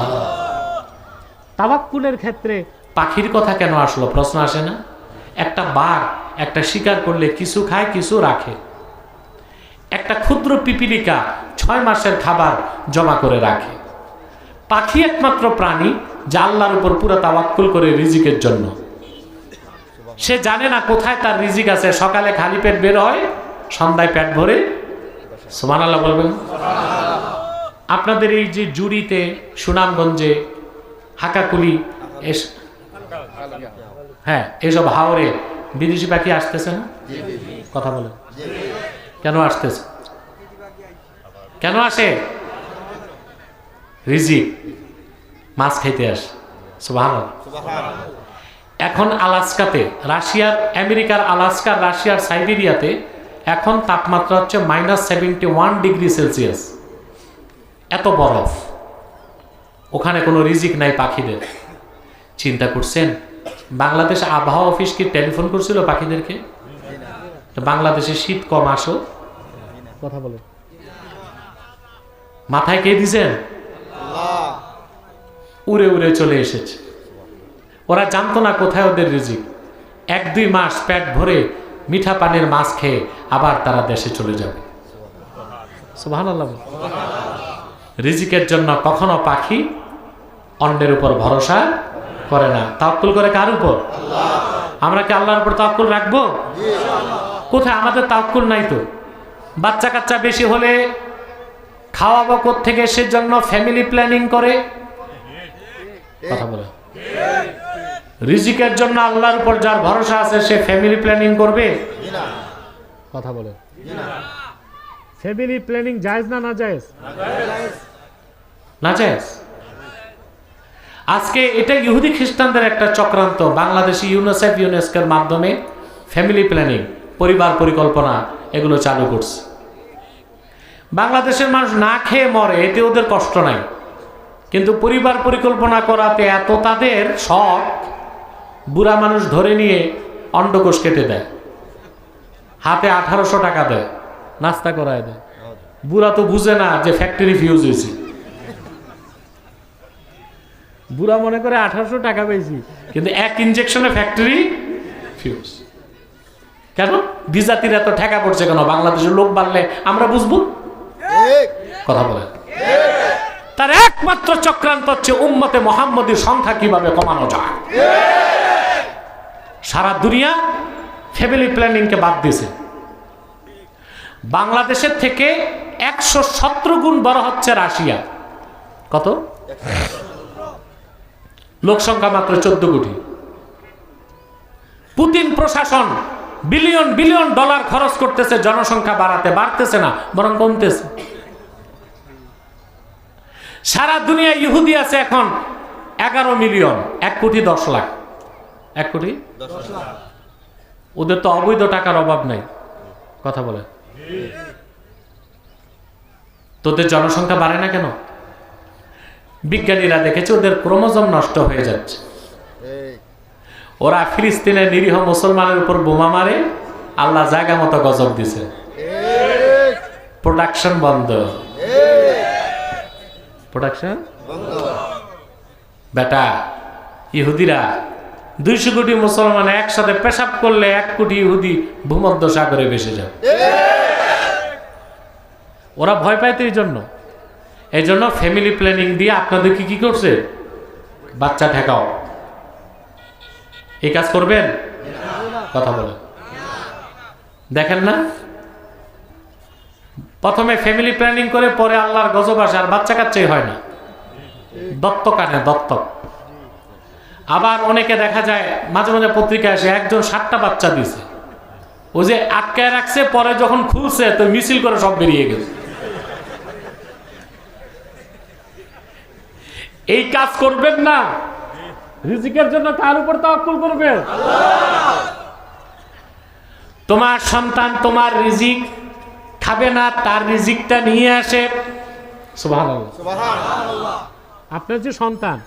তাওয়াক্কুলের ক্ষেত্রে পাখির কথা কেন আসলো? প্রশ্ন আসে না? একটা বাঘ একটা শিকার করলে কিছু খায় কিছু রাখে। একটা ক্ষুদ্র পিপিলিকা 6 মাসের খাবার জমা করে রাখে। পাখি একমাত্র প্রাণী যা আল্লাহর উপর পুরো তাওয়াক্কুল করে রিজিকের জন্য। সে জানে না কোথায় তার রিজিক আছে। সকালে খালি পেট বের হয়, সন্ধ্যায় পেট ভরে। সুবহানাল্লাহ বলবেন। আপনাদের এই যে জুড়িতে, সুনামগঞ্জে, হাকাকুলি, হ্যাঁ, এসব হাওরে বিদেশি পাখি আসতেছে না? কথা বলেন, কেন আসতেছে? কেন আসে? রিজিক, মাছ খাইতে আসে। সুবহানাল্লাহ। এখন আলাস্কাতে, রাশিয়ার, আমেরিকার আলাস্কার, রাশিয়ার সাইবেরিয়াতে এখন তাপমাত্রা হচ্ছে -71 ডিগ্রি সেলসিয়াস। এত বরফ, ওখানে কোনো রিজিক নাই পাখিদের। চিন্তা করছেন বাংলাদেশ আবহাওয়া অফিস কি টেলিফোন করছিল পাখিদেরকে বাংলাদেশে শীত কম আসো? কথা বলে মাথায় কে দিছেন? উড়ে উড়ে চলে এসেছে। ওরা জানতো না কোথায় ওদের রিজিক। 1-2 মাস পেট ভরে মিঠা পানির মাছ খেয়ে আবার তারা দেশে চলে যাবে। সুবহানাল্লাহ। রিজিকের জন্য কখনো পাখি অন্যের উপর ভরসা করে না, তাওয়াক্কুল করে কার উপর? আমরা কি আল্লাহর উপর তাওয়াক্কুল রাখবো? কোথায়? আমাদের তাওয়াক্কুল নাই তো। বাচ্চা কাচ্চা বেশি হলে খাওয়াবো কোত্থেকে? সেজন্য ফ্যামিলি প্ল্যানিং করে। কথা বলে রিজিকের জন্য আল্লাহর উপর যার ভরসা আছে সে ফ্যামিলি প্ল্যানিং করবে? কথা বলে ফ্যামিলি প্ল্যানিং জায়েজ না না জায়েজ? না জায়েজ। আজকে এটা ইহুদি খ্রিস্টানদের একটা চক্রান্ত। বাংলাদেশি ইউনিসেফ, ইউনেস্কোর মাধ্যমে ফ্যামিলি প্ল্যানিং, পরিবার পরিকল্পনা এগুলো চালু করছে। বাংলাদেশের মানুষ না খেয়ে মরে, এতে ওদের কষ্ট নাই, কিন্তু পরিবার পরিকল্পনা করাতে এত তাদের শখ, বুড়া মানুষ ধরে নিয়ে অন্ডকোষ কেটে দেয়, হাতে 1800 টাকা দেয়, নাস্তা করায় দেয়। বুড়া তো বুঝে না যে ফ্যাক্টরি ফিউজ হয়েছে। বুড়া মনে করে 1800 টাকা পেয়েছি, কিন্তু 1 ইনজেকশনে ফ্যাক্টরি ফিউজ। কেন? বিজাতির এত ঠেকা পড়ছে কেন? বাংলাদেশের লোক বাড়লে আমরা বুঝবো। কথা বলে তার একমাত্র চক্রান্ত হচ্ছে উম্মতে মুহাম্মদীর সংখ্যা কিভাবে কমানো যায়। সারা দুনিয়া ফ্যামিলি প্ল্যানিংকে বাদ দিয়েছে। বাংলাদেশের থেকে 117 গুণ বড় হচ্ছে রাশিয়া। কত? লোক সংখ্যা মাত্র 14 কোটি। পুতিন প্রশাসন বিলিয়ন বিলিয়ন ডলার খরচ করতেছে জনসংখ্যা বাড়াতে, বাড়তেছে না, বরং কমতেছে। সারা দুনিয়া ইহুদি আছে এখন 11 মিলিয়ন, 1 কোটি 10 লাখ। 1 কোটি 10 লাখ। ওদের তো অবৈধ টাকার অভাব নাই। কথা বলে তোদের জনসংখ্যা বাড়ে না কেন? বিজ্ঞানীরা দেখেছে ওদের ক্রোমোজোম নষ্ট হয়ে যাচ্ছে। ওরা ফিলিস্তিনের নিরীহ মুসলমানের উপর বোমা মারে, আল্লাহ জায়গা মতো গজব দিছে, প্রোডাকশন বন্ধ। প্রোডাকশন বেটা, ইহুদিরা 200 কোটি মুসলমান একসাথে পেশাব করলে 1 কোটি ইহুদি ভূমধ্য সাগরে ভেসে যাবে। ওরা ভয় পায় তো এই জন্য ফ্যামিলি প্ল্যানিং দিয়ে আপনাদেরকে কি করছে? বাচ্চা ঠেকাও। এই কাজ করবেন? কথা বলে দেখেন না, প্রথমে ফ্যামিলি প্ল্যানিং করে পরে আল্লাহর গজব আসে, আর বাচ্চা কাচ্চাই হয় না। দত্তক আনে, দত্তক। আবার অনেকে দেখা যায় মাঝে মাঝে পত্রিকা আসে একজন 7টা বাচ্চা দিছে, ও যে আটকায় রাখছে, পরে যখন খুলছে তো মিছিল করে সব বেরিয়ে গেছে। এই কাজ করবেন না। রিজিকের জন্য কার উপর তাওয়াক্কুল করবেন? তোমার সন্তান তোমার রিজিক খাবে না, তার রিজিকটা নিয়ে আসে। সুবহানাল্লাহ, সুবহানাল্লাহ। আপনার যে সন্তান,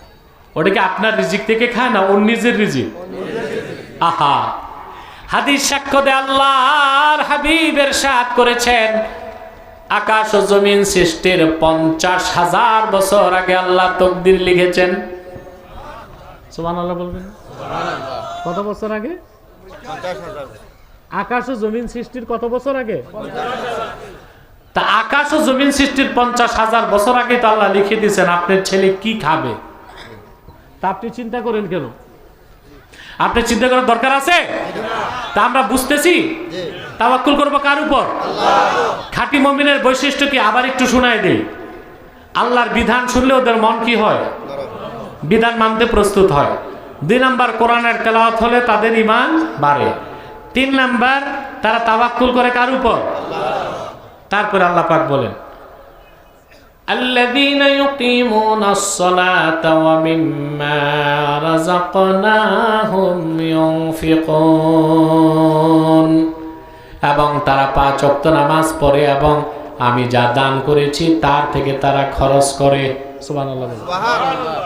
ওটা কি আপনার রিজিক থেকে খায় না ওর নিজের রিজিক? আহা, হাদিস সাক্ষ্য দেয় আল্লাহর হাবিব ইরশাদ করেছেন, আকাশ ও জমিন সৃষ্টির 50,000 বছর আগে আল্লাহ তাকদীর লিখেছেন। সুবহানাল্লাহ বলবেন। কত বছর আগে? আকাশ ও জমিন সৃষ্টির কত বছর আগে? তা আকাশ ও জমিন সৃষ্টির 50,000 বছর আগে তো আল্লাহ লিখে দিয়েছেন আপনার ছেলে কি খাবে। তা আপনি চিন্তা করেন কেন? আপনি চিন্তা করার দরকার আছে? তা আমরা বুঝতেছি তাওয়াক্কুল করবো কার উপর? খাঁটি মুমিনের বৈশিষ্ট্য কি আবার একটু শোনায় দেই। আল্লাহর বিধান শুনলে ওদের মন কি হয়? বিধান মানতে প্রস্তুত হয়। 2 নাম্বার, কোরআনের তেলাওয়াত হলে তাদের ঈমান বাড়ে। 3 নাম্বার, তারা তাওয়াক্কুল করে কার উপর? তারপরে আল্লাহ পাক বলেন আল্লাযীনা ইউকিমুনাস সালাতা ওয়া মিম্মা রাযাকনাহুম ইউনফিকুন, এবং তারা 5 ওয়াক্ত নামাজ পড়ে এবং আমি যা দান করেছি তার থেকে তারা খরচ করে। সুবহানাল্লাহ। সুবহানাল্লাহ।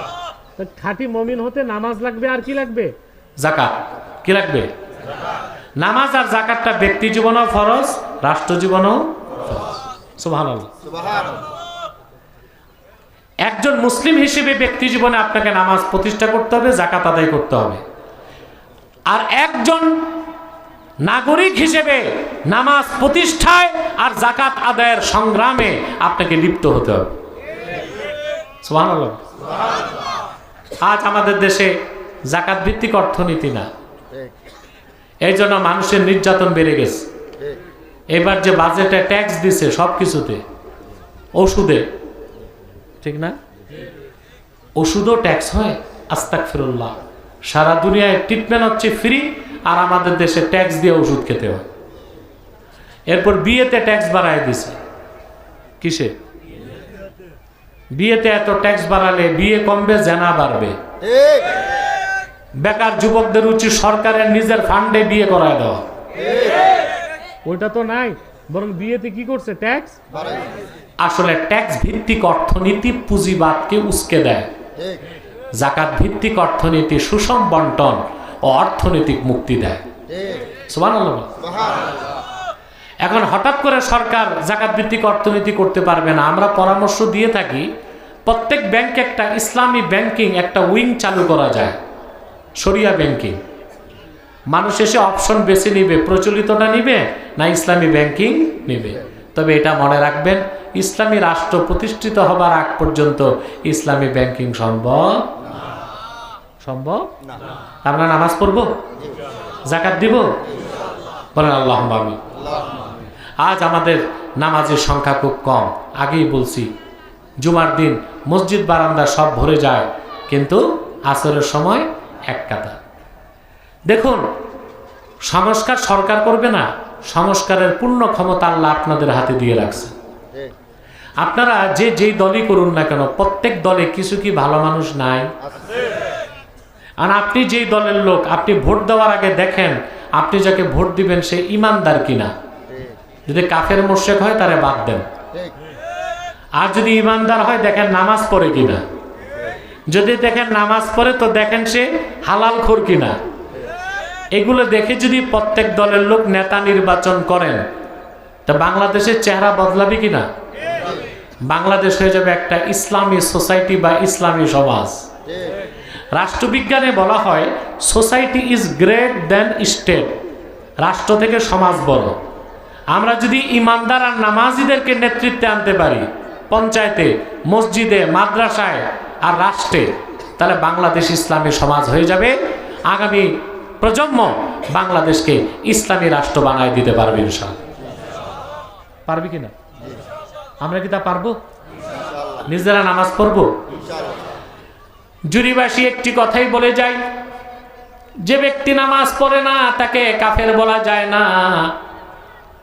খাঁটি মুমিন হতে নামাজ লাগবে আর কি লাগবে? যাকাত। কি লাগবে? নামাজ আর যাকাতটা ব্যক্তি জীবনেও ফরজ, রাষ্ট্র জীবনেও ফরজ। সুবহানাল্লাহ। সুবহানাল্লাহ। একজন মুসলিম হিসেবে ব্যক্তি জীবনে আপনাকে নামাজ প্রতিষ্ঠা করতে হবে, যাকাত আদায় করতে হবে। আর একজন নাগরিক হিসেবে নামাজ প্রতিষ্ঠায় আর যাকাত আদায়ের সংগ্রামে আপনাকে লিপ্ত হতে হবে। সুবহানাল্লাহ। আজ আমাদের দেশে যাকাত ভিত্তিক অর্থনীতি না, এই জন্য মানুষের নির্যাতন বেড়ে গেছে। এবার যে বাজেটে ট্যাক্স দিছে সব কিছুতে, ওষুধে, ঠিক না? ওষুধও ট্যাক্স হয়। আস্তাগফিরুল্লাহ। সারা দুনিয়ায় ট্রিটমেন্ট হচ্ছে ফ্রি, আর আমাদের দেশে ট্যাক্স দিয়ে ওষুধ খেতে হয়। এরপর বিয়েতে ট্যাক্স বাড়ায় দিছে। কিসে? বিয়েতে এত ট্যাক্স বাড়ালে বিয়ে কমবে, জেনা বাড়বে। বেকার যুবকদের উচিত সরকারের নিজের ফান্ডে বিয়ে করায় দেওয়া। ওইটা তো নাই, বরং বিয়েতে কি করছে? ট্যাক্স। আসলে ট্যাক্স ভিত্তিক অর্থনীতি পুঁজিবাদকে উস্কে দেয়। যাকাত ভিত্তিক অর্থনীতি সুষম বন্টন ও অর্থনৈতিক মুক্তি দেয়। সুবহানাল্লাহ। এখন হঠাৎ করে সরকার যাকাত ভিত্তিক অর্থনীতি করতে পারবে না। আমরা পরামর্শ দিয়ে থাকি প্রত্যেক ব্যাংকে একটা ইসলামী ব্যাংকিং একটা উইং চালু করা যায়, শরিয়া ব্যাংকিং। মানুষ এসে অপশন বেছে নিবে, প্রচলিতটা নিবে না ইসলামী ব্যাংকিং নিবে। তবে এটা মনে রাখবেন, ইসলামী রাষ্ট্র প্রতিষ্ঠিত হবার আগ পর্যন্ত ইসলামী ব্যাংকিং সম্ভব না। আমরা নামাজ পড়ব, যাকাত দিব, বলেন আল্লাহুম্মা আমিন। আজ আমাদের নামাজের সংখ্যা খুব কম। আগেই বলছি, জুমার দিন মসজিদ বারান্দা সব ভরে যায়, কিন্তু আসরের সময় এক কাতার। দেখুন, সংস্কার সরকার করবে না, সংস্কারের পূর্ণ ক্ষমতা আল্লাহ আপনাদের হাতে দিয়ে রাখছে। আপনারা যেই দলই করুন না কেন, প্রত্যেক দলে কিছু কি ভালো মানুষ নাই? আর আপনি যেই দলের লোক, আপনি ভোট দেওয়ার আগে দেখেন আপনি যাকে ভোট দিবেন সে ইমানদার কিনা। যদি কাফের মুশরিক হয় তারে বাদ দেন, আর যদি ইমানদার হয় দেখেন নামাজ পড়ে কিনা। যদি দেখেন নামাজ পড়ে তো দেখেন সে হালাল খোর কিনা। এগুলো দেখে যদি প্রত্যেক দলের লোক নেতা নির্বাচন করেন, তা বাংলাদেশের চেহারা বদলাবে কিনা? বাংলাদেশ হয়ে যাবে একটা ইসলামী সোসাইটি বা ইসলামী সমাজ। রাষ্ট্রবিজ্ঞানে বলা হয় society is great than state. রাষ্ট্র থেকে সমাজ বড়। আমরা যদি ইমানদার আর নামাজিদেরকে নেতৃত্বে আনতে পারি, পঞ্চায়েতে, মসজিদে, মাদ্রাসায় আর রাষ্ট্রে, তাহলে বাংলাদেশ ইসলামী সমাজ হয়ে যাবে। আগামী প্রজন্ম বাংলাদেশকে ইসলামী রাষ্ট্র বানায় দিতে পারবে ইনশাআল্লাহ। পারবে কিনা? আমরা কি তা পারবো? নিজেরা নামাজ পড়বো? জুরিবাসী একটি কথাই বলে যায়, যে ব্যক্তি নামাজ পড়ে না তাকে কাফের বলা যায় না,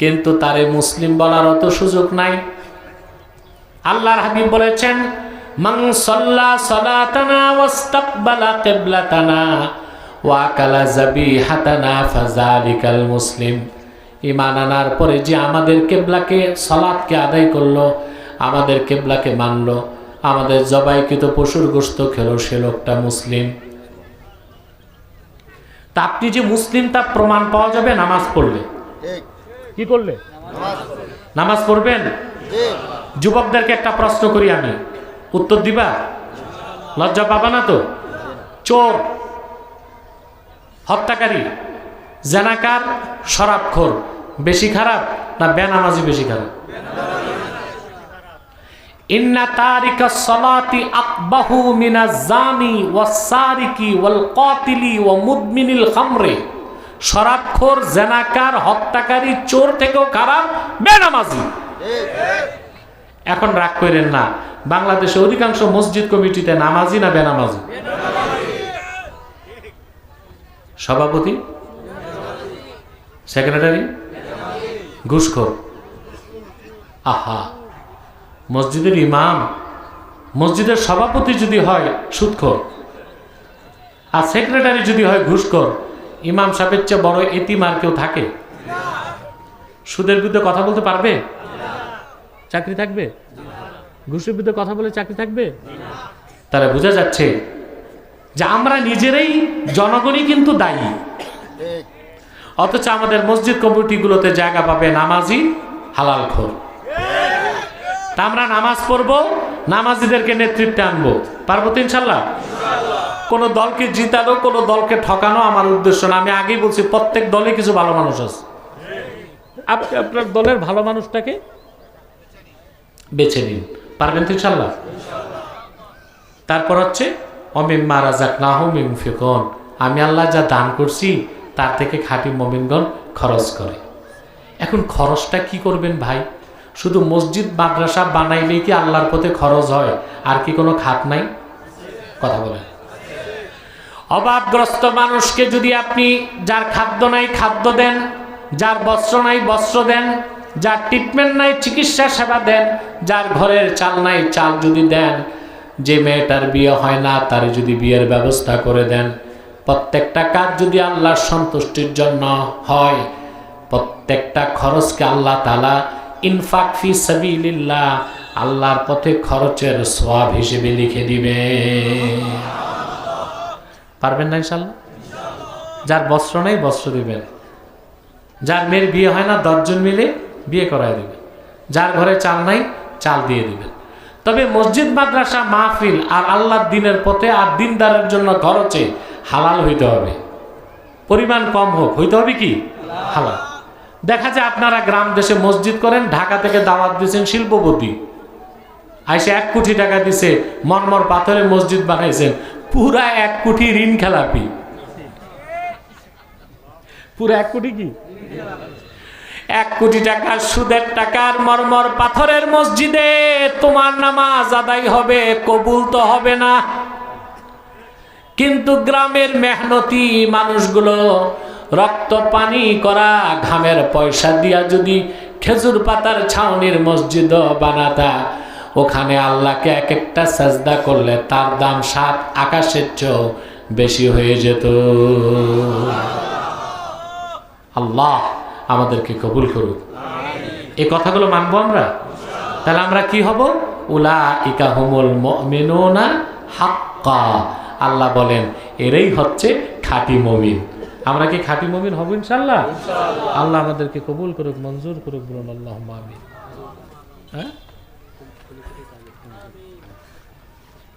কিন্তু তারে মুসলিম বলার অত সুযোগ নাই। আল্লাহর হাবিব বলেছেন, মান সাল্লা সালাতানা ওয়াস্তাকবালা কিবলাতানা ওয়া আকালা যাবিহাতানা ফাযালিকাল মুসলিম। ঈমান আনার পরে যে আমাদের কিবলাকে, সালাতকে আদায় করলো, আমাদের কিবলাকে মানলো, আমাদের জবাইকৃত পশুর গোশত খেলো, সে লোকটা মুসলিম। তা আপনি যে মুসলিম তা প্রমাণ পাওয়া যাবে নামাজ পড়লে। কি করলে? নামাজ পড়বেন। যুবকদেরকে একটা প্রশ্ন করি আমি, উত্তর দিবা? লজ্জা পাবা না তো? চোর, হত্যাকারী, জেনাকার, শরাবখোর বেশি খারাপ না বেনামাজি বেশি খারাপ? ইন্না তারিকাস সালাতি আকবাহু মিনাজ জানি ওয়াস সারিকি ওয়াল কাতিলি ওয়া মুদমিনিল খামরে। শরাবখোর, জেনাকার, হত্যাকারী, চোর থেকেও খারাপ বেনামাজি। এখন রাগ করেন না, বাংলাদেশে অধিকাংশ মসজিদ কমিটিতে নামাজি না বেনামাজি? সভাপতি, সেক্রেটারি ঘুষখোর। আহা, মসজিদের ইমাম, মসজিদের সভাপতি যদি হয় সুদখোর, আর সেক্রেটারি যদি হয় ঘুষখোর, ইমাম সাহেবের চেয়ে বড় এতিম আর কেউ থাকে? সুদের বিরুদ্ধে কথা বলতে পারবে? চাকরি থাকবে? ঘুষের বিরুদ্ধে কথা বলে চাকরি থাকবে? তাহলে বোঝা যাচ্ছে যে আমরা নিজেরাই, জনগণই কিন্তু দায়ী। অথচ আমাদের মসজিদ কমিটিগুলোতে জায়গা পাবে নামাজি হালালখোর। তা আমরা নামাজ পড়বো, নামাজিদেরকে নেতৃত্বে আনবো, পারবো তো ইনশাল্লাহ? কোন দলকে জিতানো, কোন দলকে ঠকানো আমার উদ্দেশ্য না। আমি আগেই বলছি, প্রত্যেক দলে কিছু ভালো মানুষ আছে। আপনি আপনার দলের ভালো মানুষটাকে বেছে নিন, পারবেন তো ইনশাল্লাহ? তারপর হচ্ছে অমিম্মা রাযাকনাহুম ইউনফিকুন, আমি আল্লাহ যা দান করছি তার থেকে খাঁটি মুমিনগণ খরচ করে। এখন খরচটা কি করবেন ভাই? শুধু মসজিদ মাদ্রাসা বানাইলেই কি আল্লাহর পথে খরচ হয়? আর কি কোনো খাত নাই? কথা বলেন। অভাবগ্রস্ত মানুষকে যদি আপনি, যার খাদ্য নাই খাদ্য দেন, যার বস্ত্র নাই বস্ত্র দেন, যার ট্রিটমেন্ট নাই চিকিৎসা সেবা দেন, যার ঘরের চাল নাই চাল যদি দেন, যে মেয়েটার বিয়ে হয় না তার যদি বিয়ের ব্যবস্থা করে দেন, প্রত্যেকটা কাজ যদি আল্লাহর সন্তুষ্টির জন্য হয়, প্রত্যেকটা খরচকে আল্লাহ তাআলা ইনফাক ফি সাবিলিল্লাহ, আল্লাহর পথে খরচের সওয়াব হিসেবে লিখে দিবে। পারবেন না ইনশাআল্লাহ? যার বস্ত্র নেই বস্ত্র দিবেন, যার মেয়ের বিয়ে হয় না 10 জন মিলে বিয়ে করায় দিবেন, যার ঘরে চাল নাই চাল দিয়ে দিবেন। তবে মসজিদ মাদ্রাসা মাহফিল আর আল্লাহর দিনের পথে আর দিনদারের জন্য খরচে হালাল হইতে হবে, পরিমাণ কম হোক, হইতে হবে কি হালাল। দেখা যায় আপনারা গ্রাম দেশে মসজিদ করেন, ঢাকা থেকে দাওয়াত দিয়েছেন শিল্পপতি, আইসে 1 কোটি টাকা দিছে, মরমর পাথরে মসজিদ বানাইছেন, পুরা 1 কোটি ঋণ খেলাপি। পুরা 1 কোটি কি? 1 কোটি টাকা সুদের টাকার মরমর পাথরের মসজিদে তোমার নামাজ আদায় হবে, কবুল তো হবে না। কিন্তু গ্রামের মেহনতি মানুষগুলো রক্ত পানি করা ঘামের পয়সা দিয়া যদি খেজুর পাতার ছাউনির মসজিদ বানাতা, ওখানে আল্লাহকে এক একটা সাজদা করলে তার দাম 7 আকাশের চেয়েও বেশি হয়ে যেত। আল্লাহ আমাদেরকে কবুল করুক। এই কথাগুলো মানবো আমরা, তাহলে আমরা কি হব? উলাইকা হুমুল মুমিনুনা হাক্কা। আল্লাহ বলেন এরাই হচ্ছে খাঁটি মুমিন। আমরা কি খাঁটি মুমিন হব ইনশাআল্লাহ? আল্লাহ আমাদেরকে কবুল করুক, মঞ্জুর করুক, বলুন আল্লাহুম্মা আমিন। হ্যাঁ,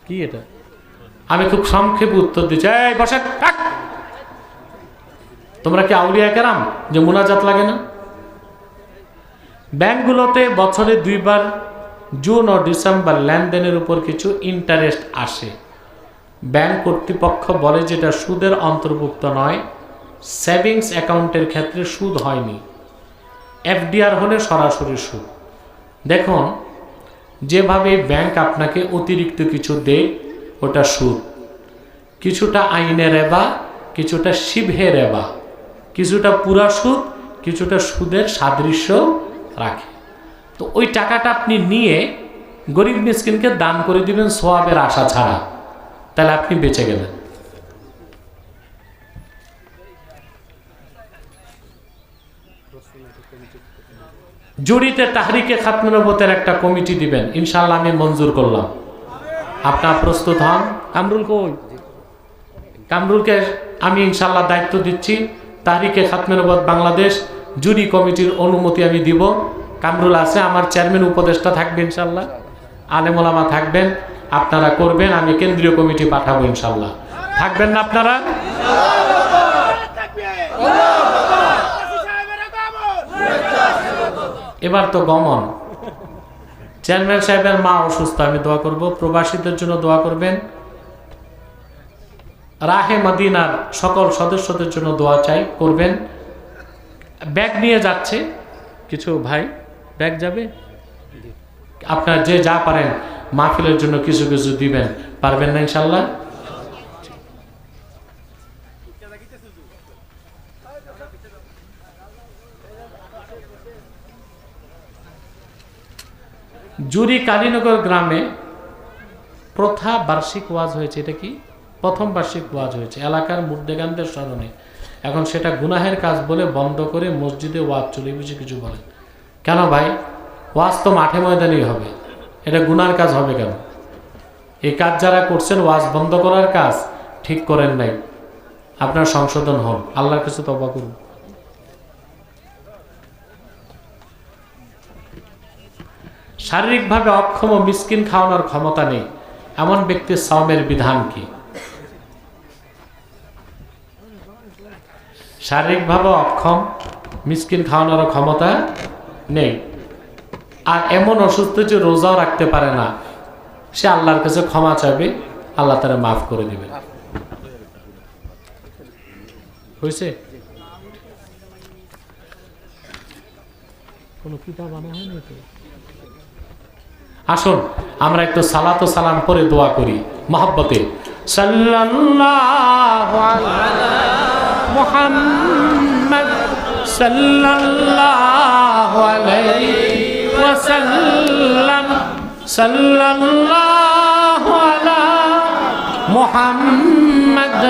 কি এটা? আমি খুব সংক্ষেপে উত্তর দিচ্ছি। এই বসে থাক। তোমরা কি আউলিয়া কেরাম যে মুনাজাত লাগে না? ব্যাংকগুলোতে বছরে 2 বার জুন ও ডিসেম্বর লেনদেনের উপর কিছু ইন্টারেস্ট আসে। ব্যাংক কর্তৃপক্ষ বলে যেটা সুদের অন্তর্ভুক্ত নয়। সেভিংস অ্যাকাউন্টের ক্ষেত্রে সুদ হয়নি, এফডিআর হলে সরাসরি সুদ। দেখুন, যেভাবে ব্যাংক আপনাকে অতিরিক্ত কিছু দেয় ওটা সুদ, কিছুটা আইনে রেবা, কিছুটা শিবহে রেবা, কিছুটা পুরা সুদ, কিছুটা সুদের সাদৃশ্য রাখে। তো ওই টাকাটা আপনি নিয়ে গরিব মিসকিনকে দান করে দিবেন সওয়াবের আশা ছাড়া, তাহলে আপনি বেঁচে গেলেন। জুড়িতে তাহরিকে খাতমে নবুওয়াতের একটা কমিটি দিবেন, ইনশাআল্লাহ আমি মঞ্জুর করলাম। আপনার প্রস্তুত হন? কামরুল কই? কামরুলকে আমি ইনশাআল্লাহ দায়িত্ব দিচ্ছি। তাহরিকে খাতমে নবুওয়াত বাংলাদেশ জুরি কমিটির অনুমতি আমি দিব। কামরুল আছে, আমার চেয়ারম্যান উপদেষ্টা থাকবে ইনশাআল্লাহ, আলেম ওলামা থাকবেন, আপনারা করবেন, আমি কেন্দ্রীয় কমিটি পাঠাবো ইনশাআল্লাহ। থাকবেন না আপনারা? এবার তো গমন। চেয়ারম্যান সাহেবের মা অসুস্থ, আমি দোয়া করব। প্রবাসীদের জন্য দোয়া করবেন। রাহে মদিনার সকল সদস্যদের জন্য দোয়া চাই, করবেন। ব্যাগ নিয়ে যাচ্ছে কিছু ভাই, ব্যাগ যাবে, আপনার যে যা পারেন মাহফিলের জন্য কিছু কিছু দিবেন, পারবেন না ইনশাল্লাহ? জুরি কালীনগর গ্রামে প্রথা বার্ষিক ওয়াজ হয়েছে। এটা কি প্রথম বার্ষিক ওয়াজ হয়েছে এলাকার মুর্দেগানদের স্মরণে। এখন সেটা গুনাহের কাজ বলে বন্ধ করে মসজিদে ওয়াজ চলে বেশি কিছু বলেন কেন ভাই? ওয়াজ তো মাঠে ময়দানেই হবে, এটা গুনার কাজ হবে কেন? এই কাজ যারা করছেন, ওয়াজ বন্ধ করার কাজ ঠিক করেন নাই, আপনার সংশোধন হন, আল্লাহর কাছে তওবা করুন। শারীরিকভাবে অক্ষম ও মিসকিন খাওয়ানোর ক্ষমতা নেই এমন ব্যক্তির সাওমের বিধান কি? শারীরিকভাবে অক্ষম, মিসকিন খাওয়ানোর ক্ষমতা নেই, আর এমন অসুস্থ যে রোজাও রাখতে পারে না, সে আল্লাহর কাছে ক্ষমা চাইবে, আল্লাহ তারা মাফ করে দিবে। হয়েছে? কোনো কিতাব আনা হয়নি তো? আসুন আমরা একটু সালাত ও সালাম করে দোয়া করি মহব্বতে। সাল্লাল্লাহু আলা মুহাম্মদ সাল্লাল্লাহু আলাইহি ওয়াসাল্লাম, সাল্লাল্লাহু আলা মুহাম্মদ